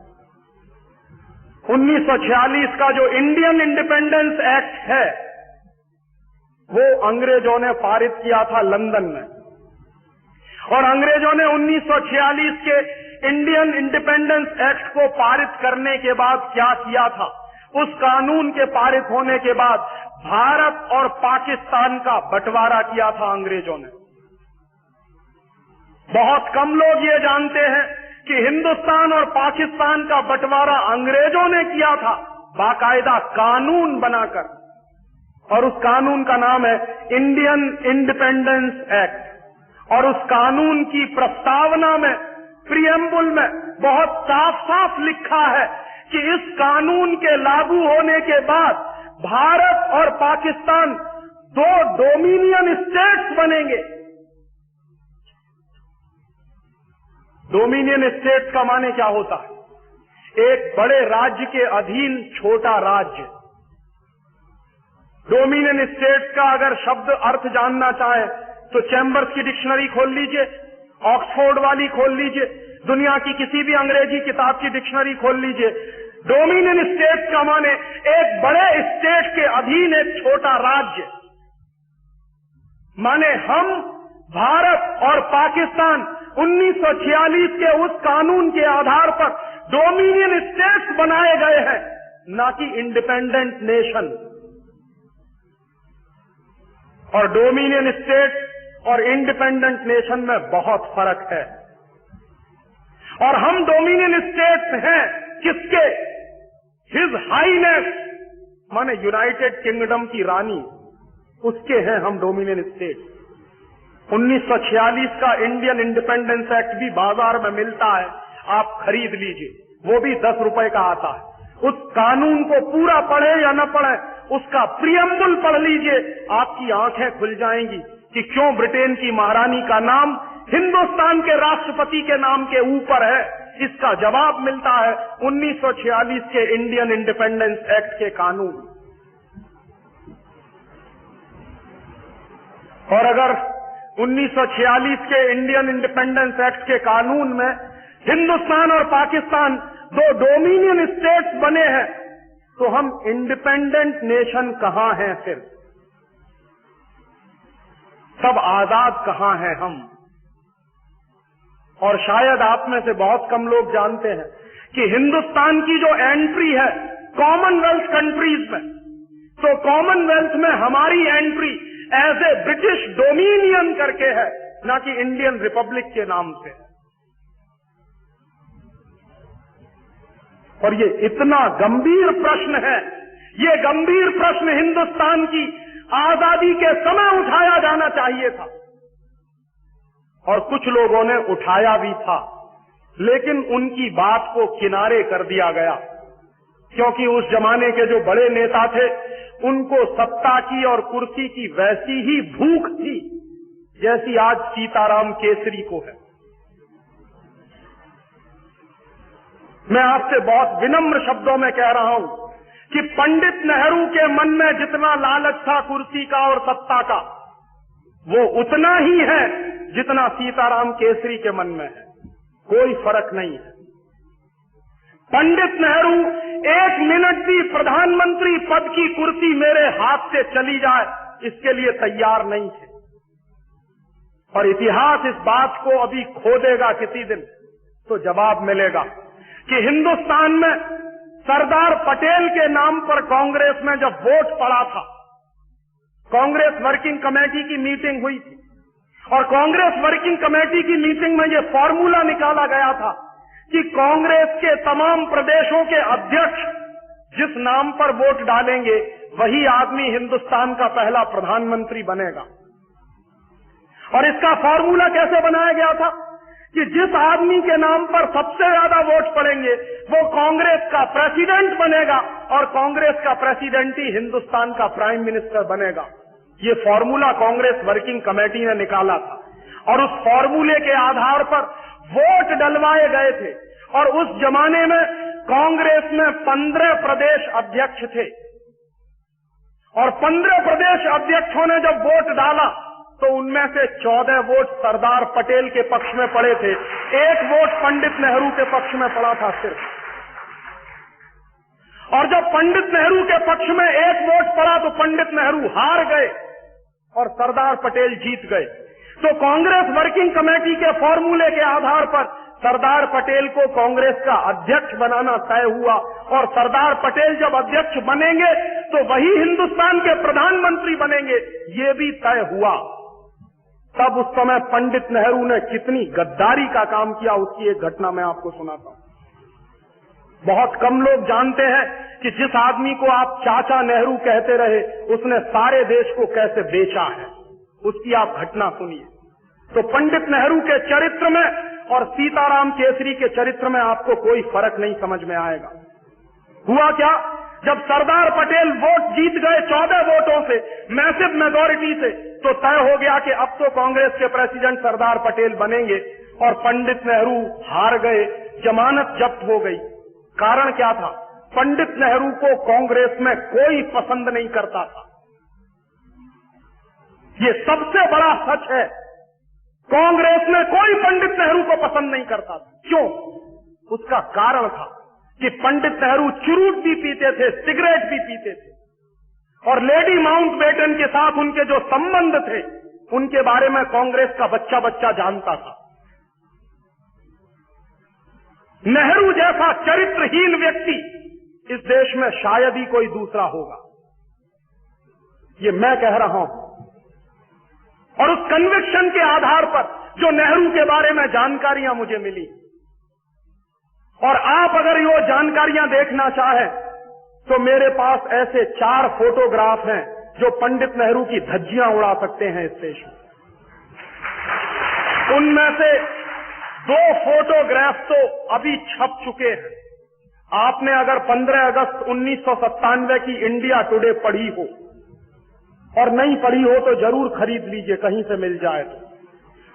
1946 का जो इंडियन इंडिपेंडेंस एक्ट है वो अंग्रेजों ने पारित किया था लंदन में, और अंग्रेजों ने 1946 के इंडियन इंडिपेंडेंस एक्ट को पारित करने के बाद क्या किया था? उस कानून के पारित होने के बाद भारत और पाकिस्तान का बंटवारा किया था अंग्रेजों ने। बहुत कम लोग ये जानते हैं कि हिंदुस्तान और पाकिस्तान का बंटवारा अंग्रेजों ने किया था बाकायदा कानून बनाकर, और उस कानून का नाम है इंडियन इंडिपेंडेंस एक्ट। और उस कानून की प्रस्तावना में, प्रियम्बुल में बहुत साफ साफ लिखा है कि इस कानून के लागू होने के बाद भारत और पाकिस्तान 2 डोमिनियन स्टेट्स बनेंगे। डोमिनियन स्टेट्स का माने क्या होता है? एक बड़े राज्य के अधीन छोटा राज्य। डोमिनियन स्टेट्स का अगर शब्द अर्थ जानना चाहे तो चैम्बर्स की डिक्शनरी खोल लीजिए, ऑक्सफोर्ड वाली खोल लीजिए, दुनिया की किसी भी अंग्रेजी किताब की डिक्शनरी खोल लीजिए। डोमिनियन स्टेट्स का माने एक बड़े स्टेट के अधीन एक छोटा राज्य। माने हम, भारत और पाकिस्तान 1946 के उस कानून के आधार पर डोमिनियन स्टेट्स बनाए गए हैं, ना कि इंडिपेंडेंट नेशन। और डोमिनियन स्टेट और इंडिपेंडेंट नेशन में बहुत फर्क है। और हम डोमिनियन स्टेट्स हैं किसके? हिज हाईनेस माने यूनाइटेड किंगडम की रानी, उसके हैं हम डोमिनियन स्टेट। 1946 का इंडियन इंडिपेंडेंस एक्ट भी बाजार में मिलता है, आप खरीद लीजिए, वो भी ₹10 का आता है। उस कानून को पूरा पढ़े या न पढ़े, उसका प्रियम्बुल पढ़ लीजिए, आपकी आंखें खुल जाएंगी कि क्यों ब्रिटेन की महारानी का नाम हिंदुस्तान के राष्ट्रपति के नाम के ऊपर है। इसका जवाब मिलता है 1946 के इंडियन इंडिपेंडेंस एक्ट के कानून। और अगर 1946 के इंडियन इंडिपेंडेंस एक्ट के कानून में हिंदुस्तान और पाकिस्तान 2 डोमिनियन स्टेट्स बने हैं, तो हम इंडिपेंडेंट नेशन कहां हैं? फिर सब आजाद कहां हैं हम? और शायद आप में से बहुत कम लोग जानते हैं कि हिंदुस्तान की जो एंट्री है कॉमनवेल्थ कंट्रीज में, तो कॉमनवेल्थ में हमारी entry as a British dominion करके है, ना कि इंडियन रिपब्लिक के नाम से। और ये इतना गंभीर प्रश्न है, ये गंभीर प्रश्न हिंदुस्तान की आजादी के समय उठाया जाना चाहिए था, और कुछ लोगों ने उठाया भी था, लेकिन उनकी बात को किनारे कर दिया गया, क्योंकि उस जमाने के जो बड़े नेता थे उनको सत्ता की और कुर्सी की वैसी ही भूख थी जैसी आज सीताराम केसरी को है। मैं आपसे बहुत विनम्र शब्दों में कह रहा हूं कि पंडित नेहरू के मन में जितना लालच था कुर्सी का और सत्ता का, वो उतना ही है जितना सीताराम केसरी के मन में है। कोई फर्क नहीं है। पंडित नेहरू 1 मिनट भी प्रधानमंत्री पद की कुर्सी मेरे हाथ से चली जाए इसके लिए तैयार नहीं थे। और इतिहास इस बात को अभी खोदेगा किसी दिन, तो जवाब मिलेगा कि हिंदुस्तान में सरदार पटेल के नाम पर कांग्रेस में जब वोट पड़ा था, कांग्रेस वर्किंग कमेटी की मीटिंग हुई थी, और कांग्रेस वर्किंग कमेटी की मीटिंग में यह फॉर्मूला निकाला गया था कि कांग्रेस के तमाम प्रदेशों के अध्यक्ष जिस नाम पर वोट डालेंगे वही आदमी हिंदुस्तान का पहला प्रधानमंत्री बनेगा। और इसका फॉर्मूला कैसे बनाया गया था कि जिस आदमी के नाम पर सबसे ज्यादा वोट पड़ेंगे वो कांग्रेस का प्रेसिडेंट बनेगा और कांग्रेस का प्रेसिडेंट ही हिंदुस्तान का प्राइम मिनिस्टर बनेगा। ये फॉर्मूला कांग्रेस वर्किंग कमेटी ने निकाला था और उस फॉर्मूले के आधार पर वोट डलवाए गए थे। और उस जमाने में कांग्रेस में 15 प्रदेश अध्यक्ष थे और 15 प्रदेश अध्यक्षों ने जब वोट डाला तो उनमें से 14 वोट सरदार पटेल के पक्ष में पड़े थे, 1 वोट पंडित नेहरू के पक्ष में पड़ा था सिर्फ। और जब पंडित नेहरू के पक्ष में 1 वोट पड़ा तो पंडित नेहरू हार गए और सरदार पटेल जीत गए। तो कांग्रेस वर्किंग कमेटी के फॉर्मूले के आधार पर सरदार पटेल को कांग्रेस का अध्यक्ष बनाना तय हुआ और सरदार पटेल जब अध्यक्ष बनेंगे तो वही हिंदुस्तान के प्रधानमंत्री बनेंगे, ये भी तय हुआ। तब उस समय पंडित नेहरू ने कितनी गद्दारी का काम किया उसकी एक घटना मैं आपको सुनाता हूं। बहुत कम लोग जानते हैं कि जिस आदमी को आप चाचा नेहरू कहते रहे उसने सारे देश को कैसे बेचा है, उसकी आप घटना सुनिए। तो पंडित नेहरू के चरित्र में और सीताराम केसरी के चरित्र में आपको कोई फर्क नहीं समझ में आएगा। हुआ क्या, जब सरदार पटेल वोट जीत गए 14 वोटों से, मैसिव मेजॉरिटी से, तो तय हो गया कि अब तो कांग्रेस के प्रेसिडेंट सरदार पटेल बनेंगे और पंडित नेहरू हार गए, जमानत जब्त हो गई। कारण क्या था, पंडित नेहरू को कांग्रेस में कोई पसंद नहीं करता था। ये सबसे बड़ा सच है, कांग्रेस में कोई पंडित नेहरू को पसंद नहीं करता था। क्यों? उसका कारण था कि पंडित नेहरू चुरूट भी पीते थे, सिगरेट भी पीते थे और लेडी माउंटबेटन के साथ उनके जो संबंध थे उनके बारे में कांग्रेस का बच्चा बच्चा जानता था। नेहरू जैसा चरित्रहीन व्यक्ति इस देश में शायद ही कोई दूसरा होगा, ये मैं कह रहा हूं। और उस कन्विक्शन के आधार पर जो नेहरू के बारे में जानकारियां मुझे मिली, और आप अगर ये जानकारियां देखना चाहें तो मेरे पास ऐसे 4 फोटोग्राफ हैं जो पंडित नेहरू की धज्जियां उड़ा सकते हैं इस देश में। उनमें से 2 फोटोग्राफ तो अभी छप चुके हैं। आपने अगर 15 अगस्त 1997 की इंडिया टुडे पढ़ी हो और नहीं पढ़ी हो तो जरूर खरीद लीजिए, कहीं से मिल जाए तो।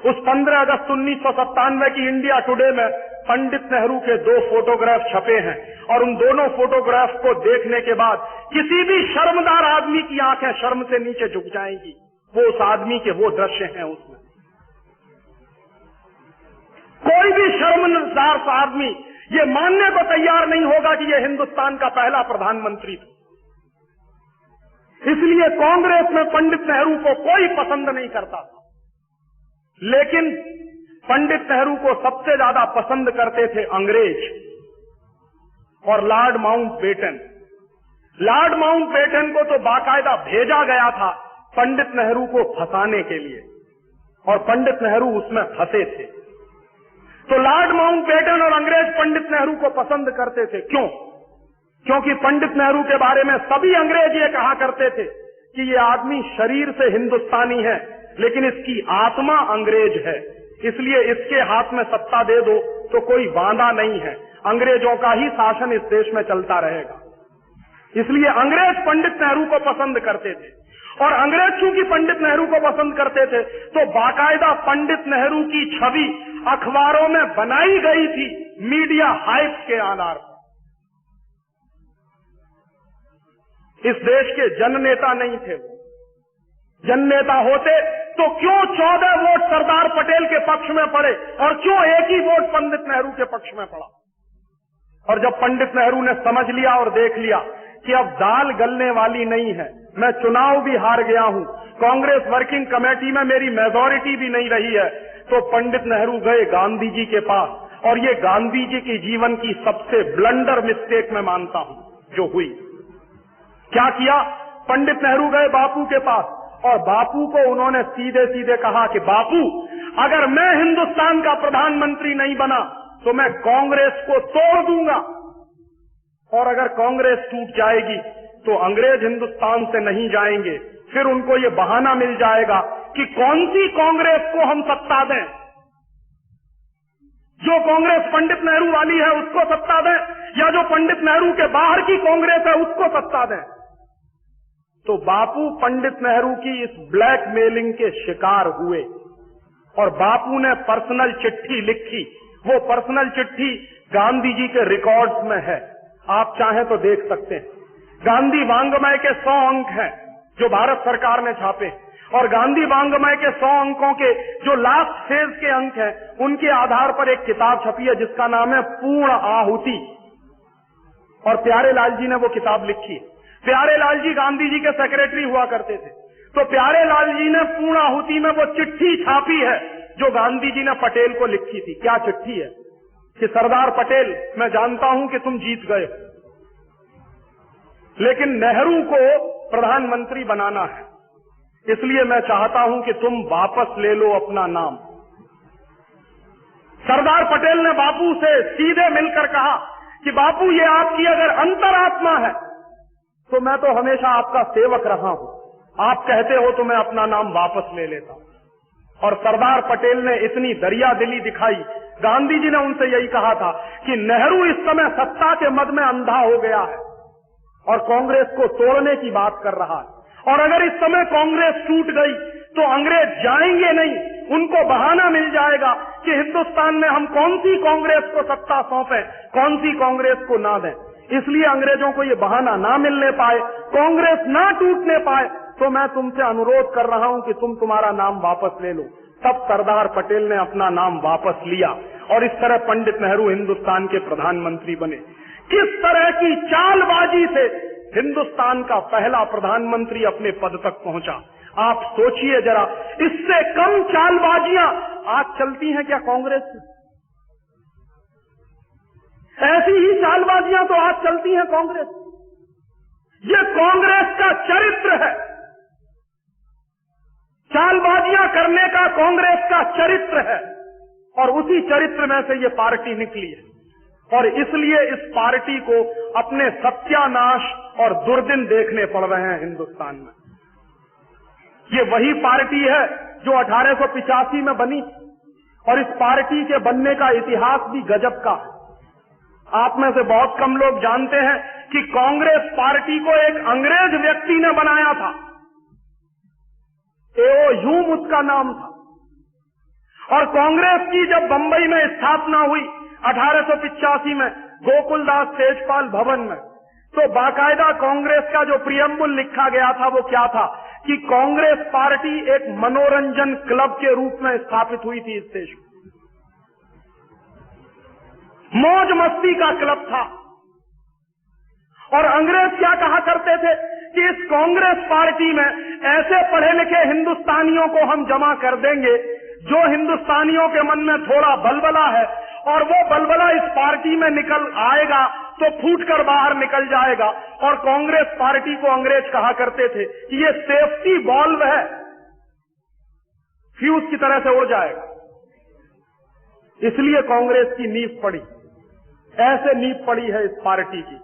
उस 15 अगस्त 1997 की इंडिया टुडे में पंडित नेहरू के 2 फोटोग्राफ छपे हैं और उन दोनों फोटोग्राफ को देखने के बाद किसी भी शर्मदार आदमी की आंखें शर्म से नीचे झुक जाएंगी। वो उस आदमी के वो दृश्य हैं उसमें। कोई भी शर्मदार आदमी ये मानने को तैयार नहीं होगा कि ये हिंदुस्तान का पहला प्रधानमंत्री था। इसलिए कांग्रेस में पंडित नेहरू को कोई पसंद नहीं करता था, लेकिन पंडित नेहरू को सबसे ज्यादा पसंद करते थे अंग्रेज और लॉर्ड माउंटबेटन। लॉर्ड माउंटबेटन को तो बाकायदा भेजा गया था पंडित नेहरू को फंसाने के लिए और पंडित नेहरू उसमें फंसे थे। तो लॉर्ड माउंटबेटन और अंग्रेज पंडित नेहरू को पसंद करते थे। क्यों? क्योंकि पंडित नेहरू के बारे में सभी अंग्रेज ये कहा करते थे कि ये आदमी शरीर से हिंदुस्तानी है लेकिन इसकी आत्मा अंग्रेज है, इसलिए इसके हाथ में सत्ता दे दो तो कोई वादा नहीं है, अंग्रेजों का ही शासन इस देश में चलता रहेगा। इसलिए अंग्रेज पंडित नेहरू को पसंद करते थे और अंग्रेज चूंकि पंडित नेहरू को पसंद करते थे तो बाकायदा पंडित नेहरू की छवि अखबारों में बनाई गई थी मीडिया हाइप के आधार पर। इस देश के जननेता नहीं थे वो। जननेता होते तो क्यों 14 वोट सरदार पटेल के पक्ष में पड़े और क्यों एक ही वोट पंडित नेहरू के पक्ष में पड़ा? और जब पंडित नेहरू ने समझ लिया और देख लिया कि अब दाल गलने वाली नहीं है, मैं चुनाव भी हार गया हूं, कांग्रेस वर्किंग कमेटी में मेरी मेजॉरिटी भी नहीं रही है, तो पंडित नेहरू गए गांधी जी के पास। और ये गांधी जी के जीवन की सबसे ब्लंडर मिस्टेक मैं मानता हूं जो हुई। क्या किया? पंडित नेहरू गए बापू के पास और बापू को उन्होंने सीधे सीधे कहा कि बापू, अगर मैं हिंदुस्तान का प्रधानमंत्री नहीं बना तो मैं कांग्रेस को तोड़ दूंगा, और अगर कांग्रेस टूट जाएगी तो अंग्रेज हिंदुस्तान से नहीं जाएंगे। फिर उनको ये बहाना मिल जाएगा कि कौन सी कांग्रेस को हम सत्ता दें, जो कांग्रेस पंडित नेहरू वाली है उसको सत्ता दें, या जो पंडित नेहरू के बाहर की कांग्रेस है उसको सत्ता दें। तो बापू पंडित नेहरू की इस ब्लैकमेलिंग के शिकार हुए और बापू ने पर्सनल चिट्ठी लिखी। वो पर्सनल चिट्ठी गांधी जी के रिकॉर्ड्स में है, आप चाहें तो देख सकते हैं। गांधी वांग्मय के 100 अंक हैं जो भारत सरकार ने छापे, और गांधी वांग्मय के 100 अंकों के जो लास्ट फेज के अंक हैं उनके आधार पर एक किताब छपी है जिसका नाम है पूर्ण आहुति, और प्यारे लाल जी ने वो किताब लिखी। प्यारे लाल जी गांधी जी के सेक्रेटरी हुआ करते थे, तो प्यारे लाल जी ने पूर्ण आहुति में वो चिट्ठी छापी है जो गांधी जी ने पटेल को लिखी थी। क्या चिट्ठी है कि सरदार पटेल, मैं जानता हूं कि तुम जीत गए, लेकिन नेहरू को प्रधानमंत्री बनाना है, इसलिए मैं चाहता हूं कि तुम वापस ले लो अपना नाम। सरदार पटेल ने बापू से सीधे मिलकर कहा कि बापू, ये आपकी अगर अंतरात्मा है तो मैं तो हमेशा आपका सेवक रहा हूं, आप कहते हो तो मैं अपना नाम वापस ले लेता हूं। और सरदार पटेल ने इतनी दरिया दिली दिखाई, गांधी जी ने उनसे यही कहा था कि नेहरू इस समय सत्ता के मद में अंधा हो गया है और कांग्रेस को तोड़ने की बात कर रहा है, और अगर इस समय कांग्रेस टूट गई तो अंग्रेज जाएंगे नहीं, उनको बहाना मिल जाएगा कि हिंदुस्तान में हम कौन सी कांग्रेस को सत्ता सौंपें, कौन सी कांग्रेस को ना दें। इसलिए अंग्रेजों को ये बहाना ना मिलने पाए, कांग्रेस ना टूटने पाए, तो मैं तुमसे अनुरोध कर रहा हूं कि तुम तुम्हारा नाम वापस ले लो। तब सरदार पटेल ने अपना नाम वापस लिया और इस तरह पंडित नेहरू हिंदुस्तान के प्रधानमंत्री बने। किस तरह की चालबाजी से हिंदुस्तान का पहला प्रधानमंत्री अपने पद तक पहुंचा, आप सोचिए जरा। इससे कम चालबाजियां आज चलती हैं क्या कांग्रेस में? ऐसी ही चालबाजियां तो आज चलती हैं कांग्रेस। ये कांग्रेस का चरित्र है, चालबाजियां करने का कांग्रेस का चरित्र है, और उसी चरित्र में से ये पार्टी निकली है। और इसलिए इस पार्टी को अपने सत्यानाश और दुर्दिन देखने पड़ रहे हैं हिंदुस्तान में। ये वही पार्टी है जो 1885 में बनी, और इस पार्टी के बनने का इतिहास भी गजब का है। आप में से बहुत कम लोग जानते हैं कि कांग्रेस पार्टी को एक अंग्रेज व्यक्ति ने बनाया था, एओ ह्यूम उसका नाम था। और कांग्रेस की जब बंबई में स्थापना हुई 1885 में गोकुलदास तेजपाल भवन में, तो बाकायदा कांग्रेस का जो प्रियम्बुल लिखा गया था वो क्या था कि कांग्रेस पार्टी एक मनोरंजन क्लब के रूप में स्थापित हुई थी इस देश में, मौज मस्ती का क्लब था। और अंग्रेज क्या कहा करते थे कि इस कांग्रेस पार्टी में ऐसे पढ़े लिखे हिंदुस्तानियों को हम जमा कर देंगे जो हिंदुस्तानियों के मन में थोड़ा बलबला है, और वो बलबला इस पार्टी में निकल आएगा तो फूटकर बाहर निकल जाएगा। और कांग्रेस पार्टी को अंग्रेज कहा करते थे कि ये सेफ्टी बॉल्व है, फ्यूज की तरह से उड़ जाएगा। इसलिए कांग्रेस की नींव पड़ी, ऐसे नींव पड़ी है इस पार्टी की।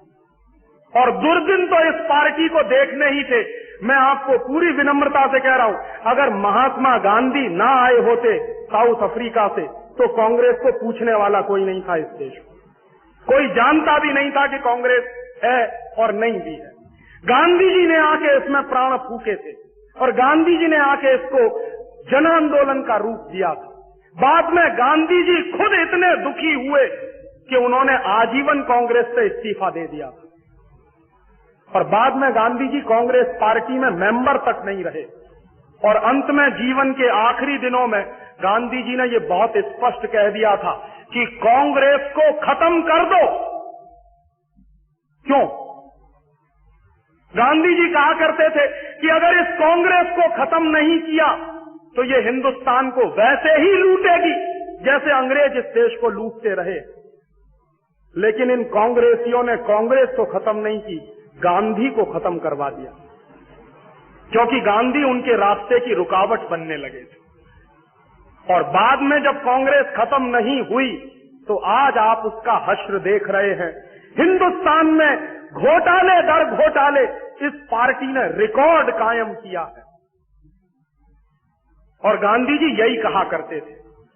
और दुर्दिन तो इस पार्टी को देखने ही थे। मैं आपको पूरी विनम्रता से कह रहा हूं, अगर महात्मा गांधी ना आए होते साउथ अफ्रीका से तो कांग्रेस को पूछने वाला कोई नहीं था इस देश में, कोई जानता भी नहीं था कि कांग्रेस है और नहीं भी है। गांधी जी ने आके इसमें प्राण फूके थे, और गांधी जी ने आके इसको जन आंदोलन का रूप दिया था। बाद में गांधी जी खुद इतने दुखी हुए कि उन्होंने आजीवन कांग्रेस से इस्तीफा दे दिया था, और बाद में गांधी जी कांग्रेस पार्टी में मेंबर तक नहीं रहे। और अंत में जीवन के आखिरी दिनों में गांधी जी ने यह बहुत स्पष्ट कह दिया था कि कांग्रेस को खत्म कर दो। क्यों? गांधी जी कहा करते थे कि अगर इस कांग्रेस को खत्म नहीं किया तो ये हिंदुस्तान को वैसे ही लूटेगी जैसे अंग्रेज इस देश को लूटते रहे। लेकिन इन कांग्रेसियों ने कांग्रेस को खत्म नहीं की, गांधी को खत्म करवा दिया। क्योंकि गांधी उनके रास्ते की रुकावट बनने लगे थे। और बाद में जब कांग्रेस खत्म नहीं हुई तो आज आप उसका हश्र देख रहे हैं। हिंदुस्तान में घोटाले दर घोटाले इस पार्टी ने रिकॉर्ड कायम किया है। और गांधी जी यही कहा करते थे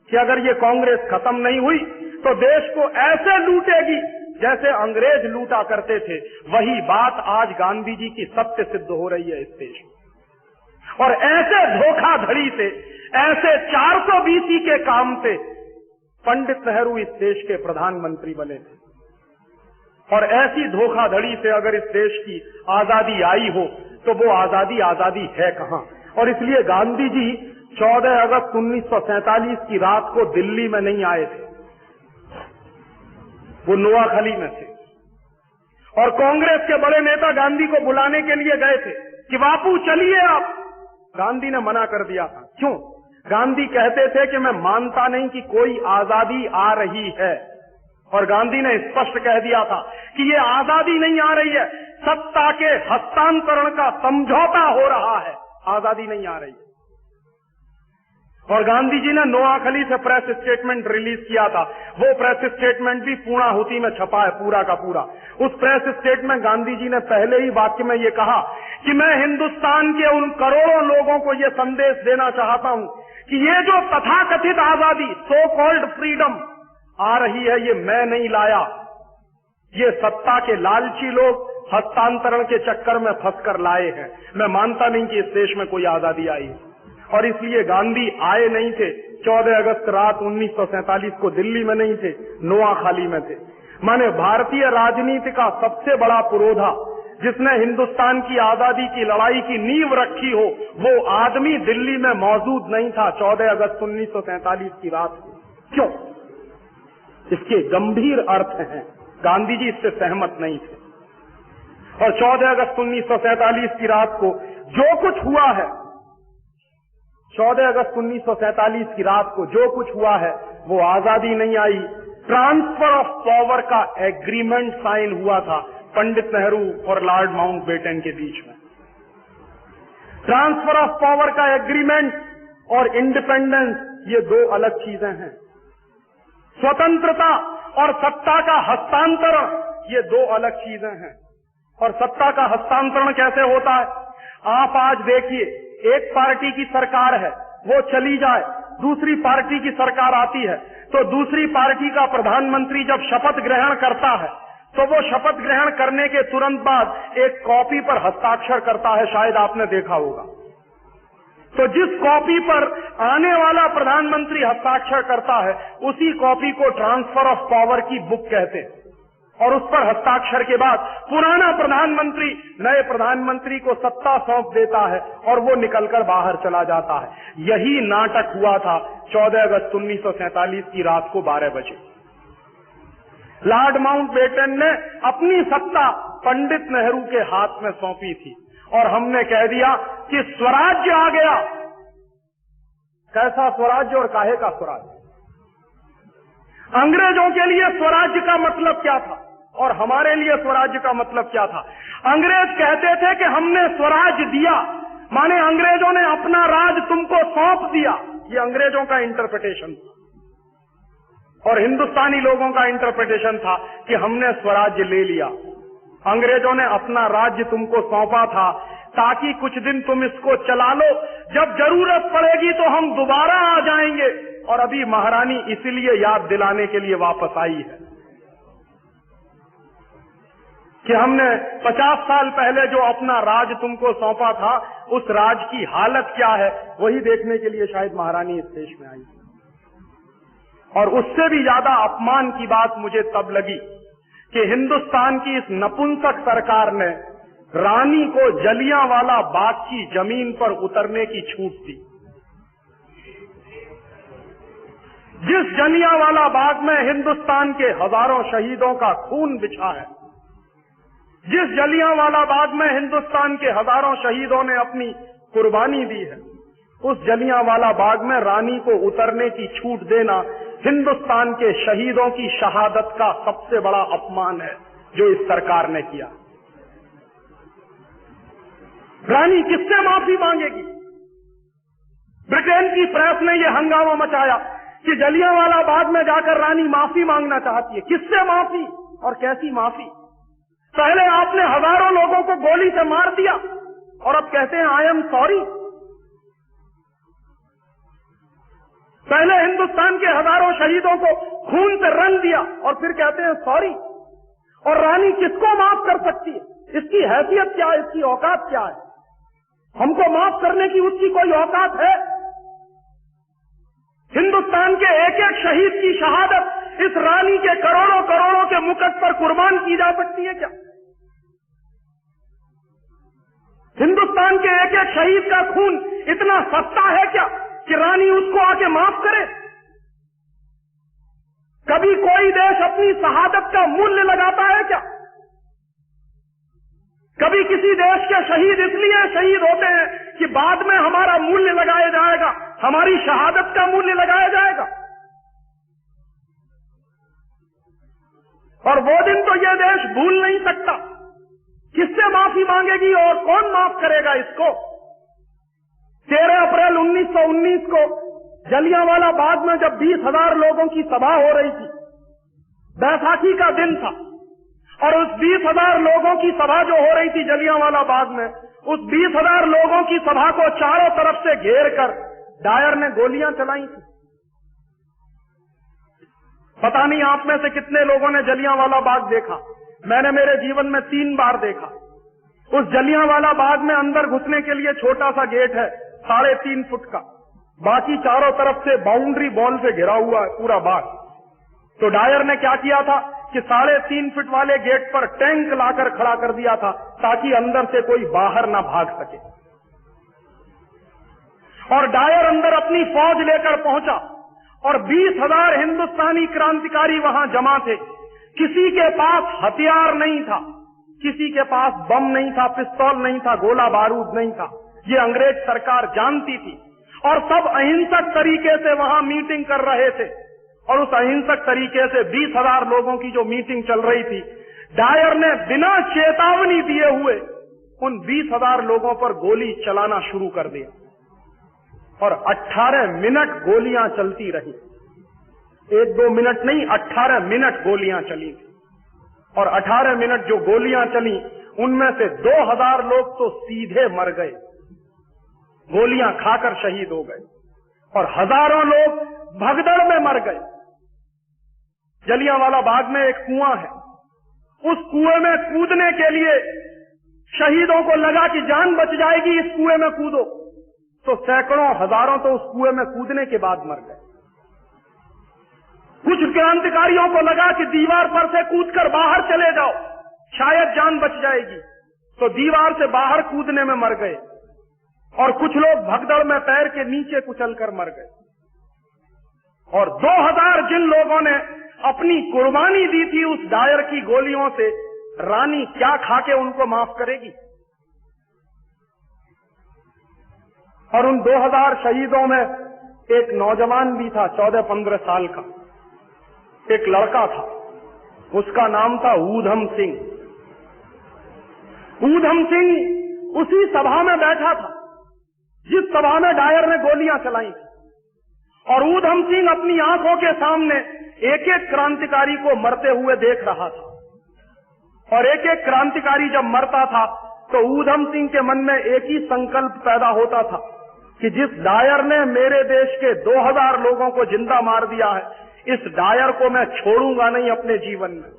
कि अगर ये कांग्रेस खत्म नहीं हुई तो देश को ऐसे लूटेगी जैसे अंग्रेज लूटा करते थे। वही बात आज गांधी जी की सत्य सिद्ध हो रही है इस देश में। और ऐसे धोखाधड़ी से, ऐसे 420 के काम से पंडित नेहरू इस देश के प्रधानमंत्री बने थे। और ऐसी धोखाधड़ी से अगर इस देश की आजादी आई हो तो वो आजादी है कहां। और इसलिए गांधी जी 14 अगस्त 1947 की रात को दिल्ली में नहीं आए थे, वो नोआखली में थे। और कांग्रेस के बड़े नेता गांधी को बुलाने के लिए गए थे कि बापू चलिए आप। गांधी ने मना कर दिया था। क्यों? गांधी कहते थे कि मैं मानता नहीं कि कोई आजादी आ रही है। और गांधी ने स्पष्ट कह दिया था कि ये आजादी नहीं आ रही है, सत्ता के हस्तांतरण का समझौता हो रहा है, आजादी नहीं आ रही है। और गांधी जी ने नोआखली से प्रेस स्टेटमेंट रिलीज किया था। वो प्रेस स्टेटमेंट भी पूर्णाहुति में छपा है, पूरा का पूरा। उस प्रेस स्टेटमेंट गांधी जी ने पहले ही वाक्य में ये कहा कि मैं हिंदुस्तान के उन करोड़ों लोगों को ये संदेश देना चाहता हूं कि ये जो तथाकथित आजादी, सो कॉल्ड फ्रीडम आ रही है, ये मैं नहीं लाया। ये सत्ता के लालची लोग हस्तांतरण के चक्कर में फंसकर लाए हैं। मैं मानता नहीं कि इस देश में कोई आजादी आई है। और इसलिए गांधी आए नहीं थे। 14 अगस्त रात 1947 को दिल्ली में नहीं थे, नोआखली में थे। माने भारतीय राजनीति का सबसे बड़ा पुरोधा जिसने हिंदुस्तान की आजादी की लड़ाई की नींव रखी हो, वो आदमी दिल्ली में मौजूद नहीं था 14 अगस्त 1947 की रात को। क्यों? इसके गंभीर अर्थ हैं। गांधी जी इससे सहमत नहीं थे। और 14 अगस्त 1947 की रात को जो कुछ हुआ है, 14 अगस्त 1947 की रात को जो कुछ हुआ है वो आजादी नहीं आई। ट्रांसफर ऑफ पावर का एग्रीमेंट साइन हुआ था पंडित नेहरू और लॉर्ड माउंटबेटन के बीच में। ट्रांसफर ऑफ पावर का एग्रीमेंट और इंडिपेंडेंस ये दो अलग चीजें हैं। स्वतंत्रता और सत्ता का हस्तांतरण ये दो अलग चीजें हैं। और सत्ता का हस्तांतरण कैसे होता है? आप आज देखिए, एक पार्टी की सरकार है, वो चली जाए, दूसरी पार्टी की सरकार आती है, तो दूसरी पार्टी का प्रधानमंत्री जब शपथ ग्रहण करता है तो वो शपथ ग्रहण करने के तुरंत बाद एक कॉपी पर हस्ताक्षर करता है, शायद आपने देखा होगा। तो जिस कॉपी पर आने वाला प्रधानमंत्री हस्ताक्षर करता है उसी कॉपी को ट्रांसफर ऑफ पावर की बुक कहते हैं। और उस पर हस्ताक्षर के बाद पुराना प्रधानमंत्री नए प्रधानमंत्री को सत्ता सौंप देता है और वो निकलकर बाहर चला जाता है। यही नाटक हुआ था 14 अगस्त 1947 की रात को 12 बजे। लॉर्ड माउंटबेटन ने अपनी सत्ता पंडित नेहरू के हाथ में सौंपी थी और हमने कह दिया कि स्वराज्य आ गया। कैसा स्वराज्य और काहे का स्वराज्य? अंग्रेजों के लिए स्वराज्य का मतलब क्या था और हमारे लिए स्वराज्य का मतलब क्या था? अंग्रेज कहते थे कि हमने स्वराज दिया, माने अंग्रेजों ने अपना राज तुमको सौंप दिया। ये अंग्रेजों का इंटरप्रिटेशन था। और हिंदुस्तानी लोगों का इंटरप्रिटेशन था कि हमने स्वराज्य ले लिया। अंग्रेजों ने अपना राज्य तुमको सौंपा था ताकि कुछ दिन तुम इसको चला लो, जब जरूरत पड़ेगी तो हम दोबारा आ जाएंगे। और अभी महारानी इसीलिए याद दिलाने के लिए वापस आई है कि हमने 50 साल पहले जो अपना राज तुमको सौंपा था, उस राज की हालत क्या है, वही देखने के लिए शायद महारानी इस देश में आई। और उससे भी ज्यादा अपमान की बात मुझे तब लगी कि हिंदुस्तान की इस नपुंसक सरकार ने रानी को जलियांवाला बाग की जमीन पर उतरने की छूट दी। जिस जलियांवाला बाग में हिंदुस्तान के हजारों शहीदों का खून बिछा है, जिस जलियांवाला बाग में हिंदुस्तान के हजारों शहीदों ने अपनी कुर्बानी दी है, उस जलियांवाला बाग में रानी को उतरने की छूट देना हिंदुस्तान के शहीदों की शहादत का सबसे बड़ा अपमान है जो इस सरकार ने किया। रानी किससे माफी मांगेगी? ब्रिटेन की प्रेस ने यह हंगामा मचाया कि जलियांवाला बाग में जाकर रानी माफी मांगना चाहती है। किससे माफी और कैसी माफी? पहले आपने हजारों लोगों को गोली से मार दिया और अब कहते हैं आई एम सॉरी। पहले हिंदुस्तान के हजारों शहीदों को खून से रंग दिया और फिर कहते हैं सॉरी। और रानी किसको माफ कर सकती है? इसकी हैसियत क्या है? इसकी औकात क्या है? हमको माफ करने की उसकी कोई औकात है? हिंदुस्तान के एक एक शहीद की शहादत इस रानी के करोड़ों करोड़ों के मुकट पर कुर्बान की जा सकती है क्या? हिंदुस्तान के एक एक शहीद का खून इतना सस्ता है क्या कि रानी उसको आके माफ करे? कभी कोई देश अपनी शहादत का मूल्य लगाता है क्या? कभी किसी देश के शहीद इसलिए शहीद होते हैं कि बाद में हमारा मूल्य लगाया जाएगा, हमारी शहादत का मूल्य लगाया जाएगा। और वो दिन तो यह देश भूल नहीं सकता। किससे माफी मांगेगी और कौन माफ करेगा इसको? 13 अप्रैल 1919 को जलियांवाला बाग में जब 20,000 लोगों की सभा हो रही थी, बैसाखी का दिन था, और उस 20,000 लोगों की सभा जो हो रही थी जलियांवाला बाग में, उस 20,000 लोगों की सभा को चारों तरफ से घेर कर डायर ने गोलियां चलाई थी। पता नहीं आप में से कितने लोगों ने जलियांवाला बाग देखा। मैंने मेरे जीवन में 3 बार देखा। उस जलियांवाला बाग में अंदर घुसने के लिए छोटा सा गेट है 3.5 फुट का, बाकी चारों तरफ से बाउंड्री वॉल से घिरा हुआ है पूरा बाग। तो डायर ने क्या किया था कि 3.5 फुट वाले गेट पर टैंक लाकर खड़ा कर दिया था ताकि अंदर से कोई बाहर ना भाग सके। और डायर अंदर अपनी फौज लेकर पहुंचा और 20,000 हिंदुस्तानी क्रांतिकारी वहां जमा थे। किसी के पास हथियार नहीं था, किसी के पास बम नहीं था, पिस्तौल नहीं था, गोला बारूद नहीं था। ये अंग्रेज सरकार जानती थी और सब अहिंसक तरीके से वहां मीटिंग कर रहे थे। और उस अहिंसक तरीके से 20,000 लोगों की जो मीटिंग चल रही थी, डायर ने बिना चेतावनी दिए हुए उन 20,000 लोगों पर गोली चलाना शुरू कर दिया और 18 मिनट गोलियां चलती रही। 1-2 मिनट नहीं, 18 मिनट गोलियां चली। और 18 मिनट जो गोलियां चली उनमें से 2,000 लोग तो सीधे मर गए, गोलियां खाकर शहीद हो गए, और हजारों लोग भगदड़ में मर गए। जलियांवाला बाग में एक कुआं है, उस कुएं में कूदने के लिए शहीदों को लगा कि जान बच जाएगी, इस कुएं में कूदो, तो सैकड़ों हजारों तो उस कुएं में कूदने के बाद मर गए। कुछ क्रांतिकारियों को लगा कि दीवार पर से कूदकर बाहर चले जाओ, शायद जान बच जाएगी, तो दीवार से बाहर कूदने में मर गए। और कुछ लोग भगदड़ में पैर के नीचे कुचलकर मर गए। और 2,000 जिन लोगों ने अपनी कुर्बानी दी थी उस डायर की गोलियों से, रानी क्या खाके उनको माफ करेगी? और उन 2,000 शहीदों में एक नौजवान भी था, 14-15 साल का, एक लड़का था, उसका नाम था ऊधम सिंह। ऊधम सिंह उसी सभा में बैठा था जिस सभा में डायर ने गोलियां चलाई थी। और ऊधम सिंह अपनी आंखों के सामने एक एक क्रांतिकारी को मरते हुए देख रहा था। और एक एक क्रांतिकारी जब मरता था तो ऊधम सिंह के मन में एक ही संकल्प पैदा होता था कि जिस डायर ने मेरे देश के 2,000 लोगों को जिंदा मार दिया है, इस डायर को मैं छोड़ूंगा नहीं अपने जीवन में।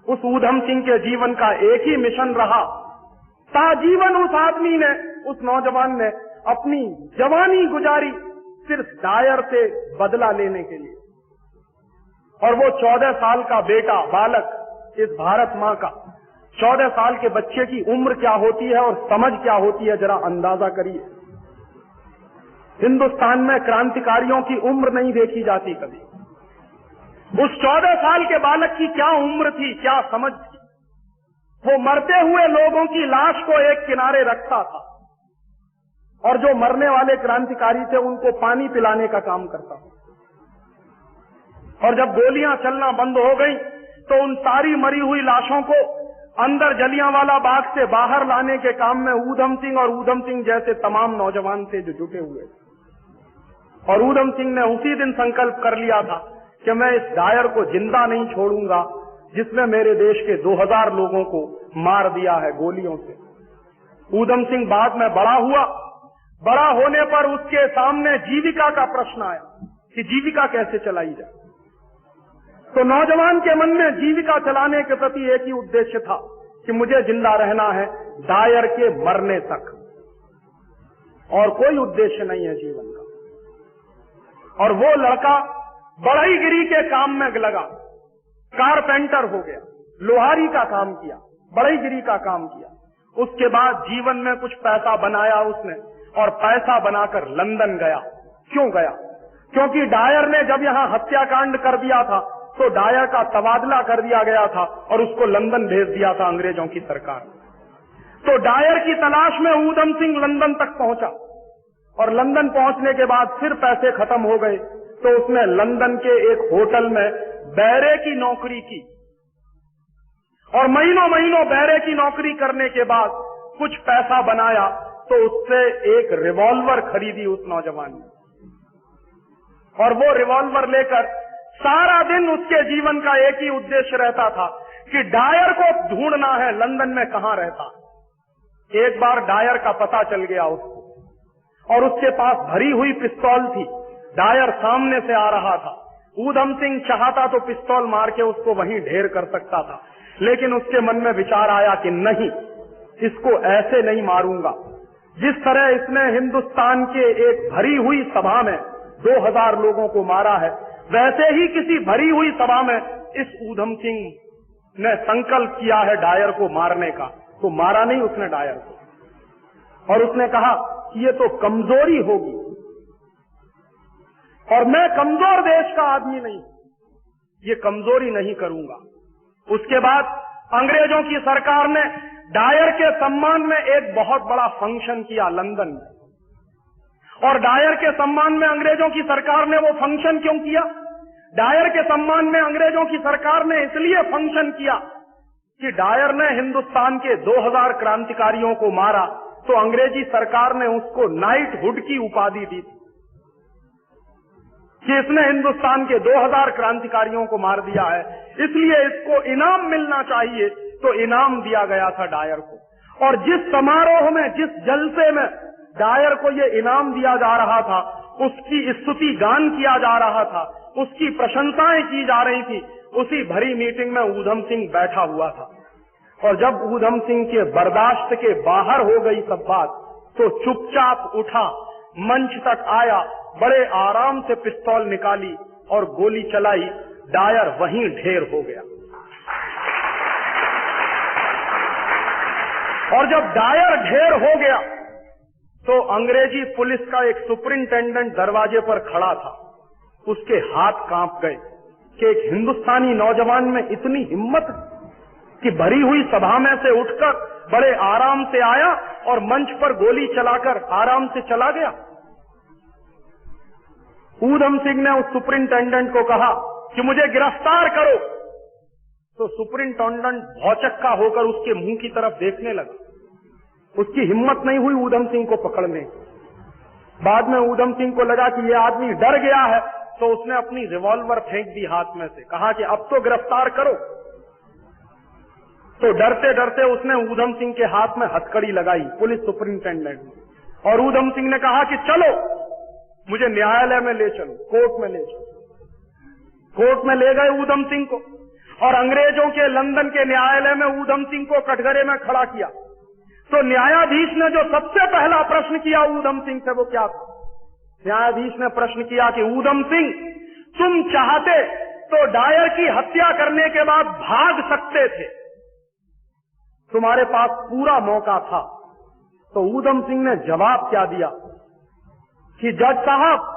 उस ऊधम सिंह के जीवन का एक ही मिशन रहा, ताजीवन उस आदमी ने, उस नौजवान ने अपनी जवानी गुजारी सिर्फ डायर से बदला लेने के लिए। और वो 14 साल का बेटा, बालक, इस भारत मां का 14 साल के बच्चे की उम्र क्या होती है और समझ क्या होती है, जरा अंदाजा करिए। हिंदुस्तान में क्रांतिकारियों की उम्र नहीं देखी जाती कभी। उस 14 साल के बालक की क्या उम्र थी, क्या समझ थी। वो मरते हुए लोगों की लाश को एक किनारे रखता था और जो मरने वाले क्रांतिकारी थे उनको पानी पिलाने का काम करता था। और जब गोलियां चलना बंद हो गई तो उन सारी मरी हुई लाशों को अंदर जलियांवाला बाग से बाहर लाने के काम में ऊधम सिंह और ऊधम सिंह जैसे तमाम नौजवान थे जो जुटे हुए थे। और ऊधम सिंह ने उसी दिन संकल्प कर लिया था कि मैं इस डायर को जिंदा नहीं छोड़ूंगा जिसने मेरे देश के 2000 लोगों को मार दिया है गोलियों से। ऊधम सिंह बाद में बड़ा हुआ। बड़ा होने पर उसके सामने जीविका का प्रश्न आया कि जीविका कैसे चलाई जाए। तो नौजवान के मन में जीविका चलाने के प्रति एक ही उद्देश्य था कि मुझे जिंदा रहना है डायर के मरने तक, और कोई उद्देश्य नहीं है जीवन का। और वो लड़का बढ़ईगिरी के काम में लगा, कारपेंटर हो गया, लोहारी का काम किया, बढ़ईगिरी का काम किया। उसके बाद जीवन में कुछ पैसा बनाया उसने, और पैसा बनाकर लंदन गया। क्यों गया? क्योंकि डायर ने जब यहां हत्याकांड कर दिया था तो डायर का तबादला कर दिया गया था और उसको लंदन भेज दिया था अंग्रेजों की सरकार। तो डायर की तलाश में ऊधम सिंह लंदन तक पहुंचा, और लंदन पहुंचने के बाद फिर पैसे खत्म हो गए तो उसने लंदन के एक होटल में बैरे की नौकरी की, और महीनों महीनों बैरे की नौकरी करने के बाद कुछ पैसा बनाया तो उससे एक रिवॉल्वर खरीदी उस नौजवान ने, और वो रिवॉल्वर लेकर सारा दिन उसके जीवन का एक ही उद्देश्य रहता था कि डायर को ढूंढना है लंदन में कहां रहता। एक बार डायर का पता चल गया उसको, और उसके पास भरी हुई पिस्तौल थी। डायर सामने से आ रहा था। ऊधम सिंह चाहता तो पिस्तौल मार के उसको वहीं ढेर कर सकता था, लेकिन उसके मन में विचार आया कि नहीं, इसको ऐसे नहीं मारूंगा। जिस तरह इसने हिंदुस्तान के एक भरी हुई सभा में 2000 लोगों को मारा है, वैसे ही किसी भरी हुई सभा में इस ऊधम सिंह ने संकल्प किया है डायर को मारने का। तो मारा नहीं उसने डायर को, और उसने कहा कि ये तो कमजोरी होगी, और मैं कमजोर देश का आदमी नहीं, ये कमजोरी नहीं करूंगा। उसके बाद अंग्रेजों की सरकार ने डायर के सम्मान में एक बहुत बड़ा फंक्शन किया लंदन में, और डायर के सम्मान में अंग्रेजों की सरकार ने वो फंक्शन क्यों किया? डायर के सम्मान में अंग्रेजों की सरकार ने इसलिए फंक्शन किया कि डायर ने हिंदुस्तान के 2000 क्रांतिकारियों को मारा, तो अंग्रेजी सरकार ने उसको नाइटहुड की उपाधि दी थी कि इसने हिंदुस्तान के 2000 क्रांतिकारियों को मार दिया है, इसलिए इसको इनाम मिलना चाहिए। तो इनाम दिया गया था डायर को, और जिस समारोह में, जिस जलसे में डायर को ये इनाम दिया जा रहा था, उसकी स्तुति गान किया जा रहा था, उसकी प्रशंसाएं की जा रही थी, उसी भरी मीटिंग में ऊधम सिंह बैठा हुआ था। और जब ऊधम सिंह के बर्दाश्त के बाहर हो गई सब बात, तो चुपचाप उठा, मंच तक आया, बड़े आराम से पिस्तौल निकाली और गोली चलाई। डायर वहीं ढेर हो गया। और जब डायर ढेर हो गया तो अंग्रेजी पुलिस का एक सुपरिंटेंडेंट दरवाजे पर खड़ा था। उसके हाथ कांप गए कि एक हिंदुस्तानी नौजवान में इतनी हिम्मत कि भरी हुई सभा में से उठकर बड़े आराम से आया और मंच पर गोली चलाकर आराम से चला गया। ऊधम सिंह ने उस सुपरिंटेंडेंट को कहा कि मुझे गिरफ्तार करो। तो सुपरिंटेंडेंट भौचक्का होकर उसके मुंह की तरफ देखने लगा। उसकी हिम्मत नहीं हुई ऊधम सिंह को पकड़ने। बाद में ऊधम सिंह को लगा कि यह आदमी डर गया है, तो उसने अपनी रिवॉल्वर फेंक दी हाथ में से, कहा कि अब तो गिरफ्तार करो। तो डरते डरते उसने ऊधम सिंह के हाथ में हथकड़ी लगाई, पुलिस सुपरिंटेंडेंट ने, और ऊधम सिंह ने कहा कि चलो मुझे न्यायालय में ले चलो, कोर्ट में ले चलो। कोर्ट में ले गए ऊधम सिंह को, और अंग्रेजों के लंदन के न्यायालय में ऊधम सिंह को कटघरे में खड़ा किया। तो न्यायाधीश ने जो सबसे पहला प्रश्न किया ऊधम सिंह से, वो क्या था? न्यायाधीश ने प्रश्न किया कि ऊधम सिंह, तुम चाहते तो डायर की हत्या करने के बाद भाग सकते थे, तुम्हारे पास पूरा मौका था। तो ऊधम सिंह ने जवाब क्या दिया कि जज साहब,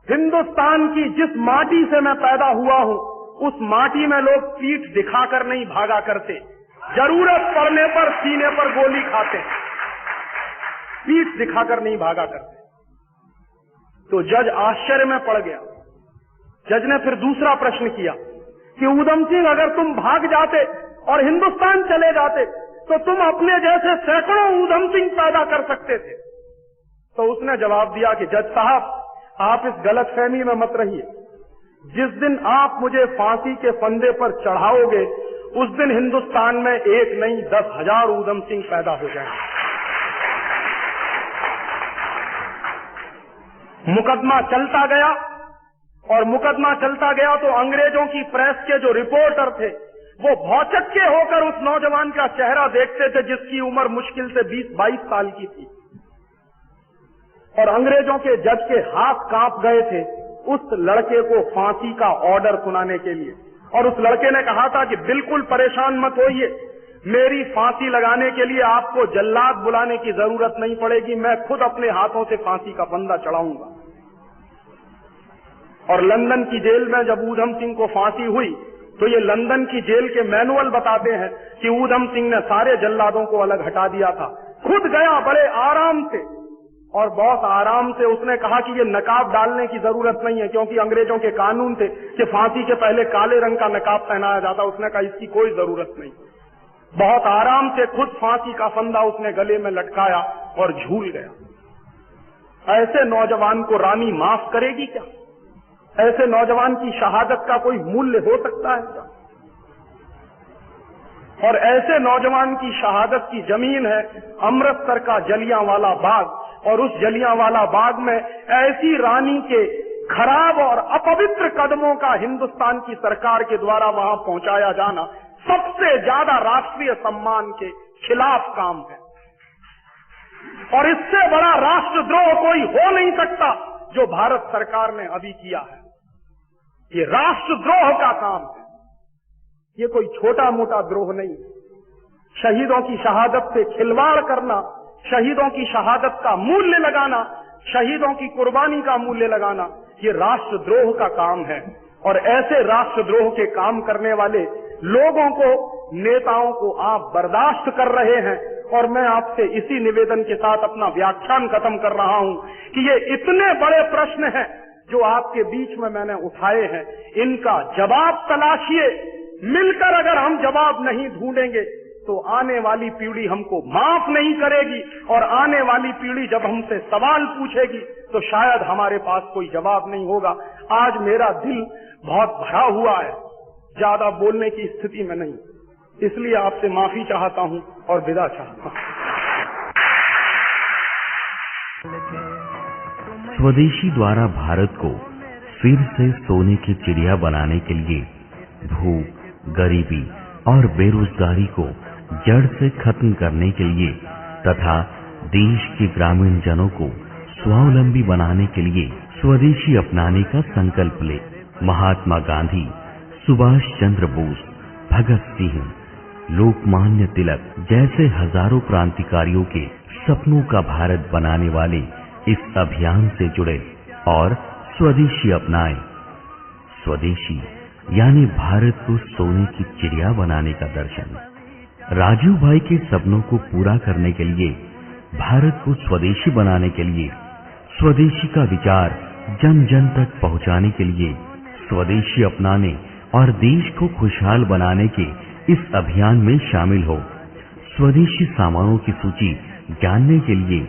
हिंदुस्तान की जिस माटी से मैं पैदा हुआ हूं, उस माटी में लोग पीठ दिखाकर नहीं भागा करते, जरूरत पड़ने पर सीने पर गोली खाते, पीठ दिखाकर नहीं भागा करते। तो जज आश्चर्य में पड़ गया। जज ने फिर दूसरा प्रश्न किया कि ऊधम सिंह, अगर तुम भाग जाते और हिंदुस्तान चले जाते तो तुम अपने जैसे सैकड़ों ऊधम सिंह पैदा कर सकते थे। तो उसने जवाब दिया कि जज साहब, आप इस गलतफहमी में मत रहिए। जिस दिन आप मुझे फांसी के फंदे पर चढ़ाओगे उस दिन हिंदुस्तान में एक नहीं 10,000 ऊधम सिंह पैदा हो जाएंगे। मुकदमा चलता गया और मुकदमा चलता गया तो अंग्रेजों की प्रेस के जो रिपोर्टर थे वो भौचक्के होकर उस नौजवान का चेहरा देखते थे जिसकी उम्र मुश्किल से 20-22 साल की थी। और अंग्रेजों के जज के हाथ कांप गए थे उस लड़के को फांसी का ऑर्डर सुनाने के लिए। और उस लड़के ने कहा था कि बिल्कुल परेशान मत होइए, मेरी फांसी लगाने के लिए आपको जल्लाद बुलाने की जरूरत नहीं पड़ेगी, मैं खुद अपने हाथों से फांसी का फंदा चढ़ाऊंगा। और लंदन की जेल में जब ऊधम सिंह को फांसी हुई तो ये लंदन की जेल के मैनुअल बताते हैं कि ऊधम सिंह ने सारे जल्लादों को अलग हटा दिया था, खुद गया बड़े आराम से और बहुत आराम से। उसने कहा कि ये नकाब डालने की जरूरत नहीं है क्योंकि अंग्रेजों के कानून थे कि फांसी के पहले काले रंग का नकाब पहनाया जाता। उसने कहा इसकी कोई जरूरत नहीं। बहुत आराम से खुद फांसी का फंदा उसने गले में लटकाया और झूल गया। ऐसे नौजवान को रानी माफ करेगी क्या? ऐसे नौजवान की शहादत का कोई मूल्य हो सकता है क्या? और ऐसे नौजवान की शहादत की जमीन है अमृतसर का जलियांवाला बाग, और उस जलियांवाला बाग में ऐसी रानी के खराब और अपवित्र कदमों का हिंदुस्तान की सरकार के द्वारा वहां पहुंचाया जाना सबसे ज्यादा राष्ट्रीय सम्मान के खिलाफ काम है। और इससे बड़ा राष्ट्रद्रोह कोई हो नहीं सकता जो भारत सरकार ने अभी किया है। ये राष्ट्रद्रोह का काम है, ये कोई छोटा मोटा द्रोह नहीं। शहीदों की शहादत से खिलवाड़ करना, शहीदों की शहादत का मूल्य लगाना, शहीदों की कुर्बानी का मूल्य लगाना, ये राष्ट्रद्रोह का काम है। और ऐसे राष्ट्रद्रोह के काम करने वाले लोगों को, नेताओं को आप बर्दाश्त कर रहे हैं। और मैं आपसे इसी निवेदन के साथ अपना व्याख्यान खत्म कर रहा हूं कि ये इतने बड़े प्रश्न हैं जो आपके बीच में मैंने उठाए हैं, इनका जवाब तलाशिए। मिलकर अगर हम जवाब नहीं ढूंढेंगे तो आने वाली पीढ़ी हमको माफ नहीं करेगी, और आने वाली पीढ़ी जब हमसे सवाल पूछेगी तो शायद हमारे पास कोई जवाब नहीं होगा। आज मेरा दिल बहुत भरा हुआ है, ज्यादा बोलने की स्थिति में नहीं, इसलिए आपसे माफी चाहता हूं और विदा चाहता हूं। स्वदेशी द्वारा भारत को फिर से सोने की चिड़िया बनाने के लिए भूख, गरीबी और बेरोजगारी को जड़ से खत्म करने के लिए तथा देश के ग्रामीण जनों को स्वावलंबी बनाने के लिए स्वदेशी अपनाने का संकल्प ले महात्मा गांधी, सुभाष चंद्र बोस, भगत सिंह, लोकमान्य तिलक जैसे हजारों क्रांतिकारियों के सपनों का भारत बनाने वाले इस अभियान से जुड़े और स्वदेशी अपनाएं। स्वदेशी यानी भारत को सोने की चिड़िया बनाने का दर्शन। राजीव भाई के सपनों को पूरा करने के लिए, भारत को स्वदेशी बनाने के लिए, स्वदेशी का विचार जन जन तक पहुंचाने के लिए, स्वदेशी अपनाने और देश को खुशहाल बनाने के इस अभियान में शामिल हो। स्वदेशी सामानों की सूची जानने के लिए,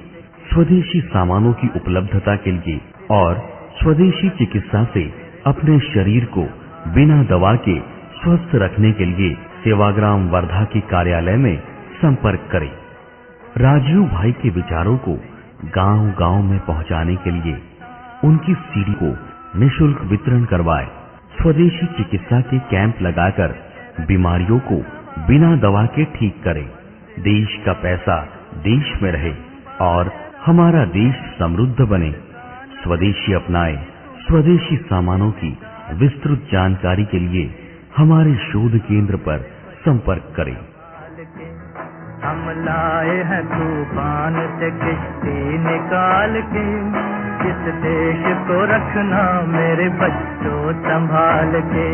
स्वदेशी सामानों की उपलब्धता के लिए और स्वदेशी चिकित्सा से अपने शरीर को बिना दवा के स्वस्थ रखने के लिए सेवाग्राम वर्धा के कार्यालय में संपर्क करें। राजीव भाई के विचारों को गांव-गांव में पहुंचाने के लिए उनकी सीडी को निःशुल्क वितरण करवाएं। स्वदेशी चिकित्सा के कैंप लगाकर बीमारियों को बिना दवा के ठीक करें। देश का पैसा देश में रहे और हमारा देश समृद्ध बने। स्वदेशी अपनाएं। स्वदेशी सामानों की विस्तृत जानकारी के लिए हमारे शोध केंद्र पर संपर्क करें। हम लाए हैं तूफान से किश्ती निकाल के, इस देश को रखना मेरे बच्चों संभाल के।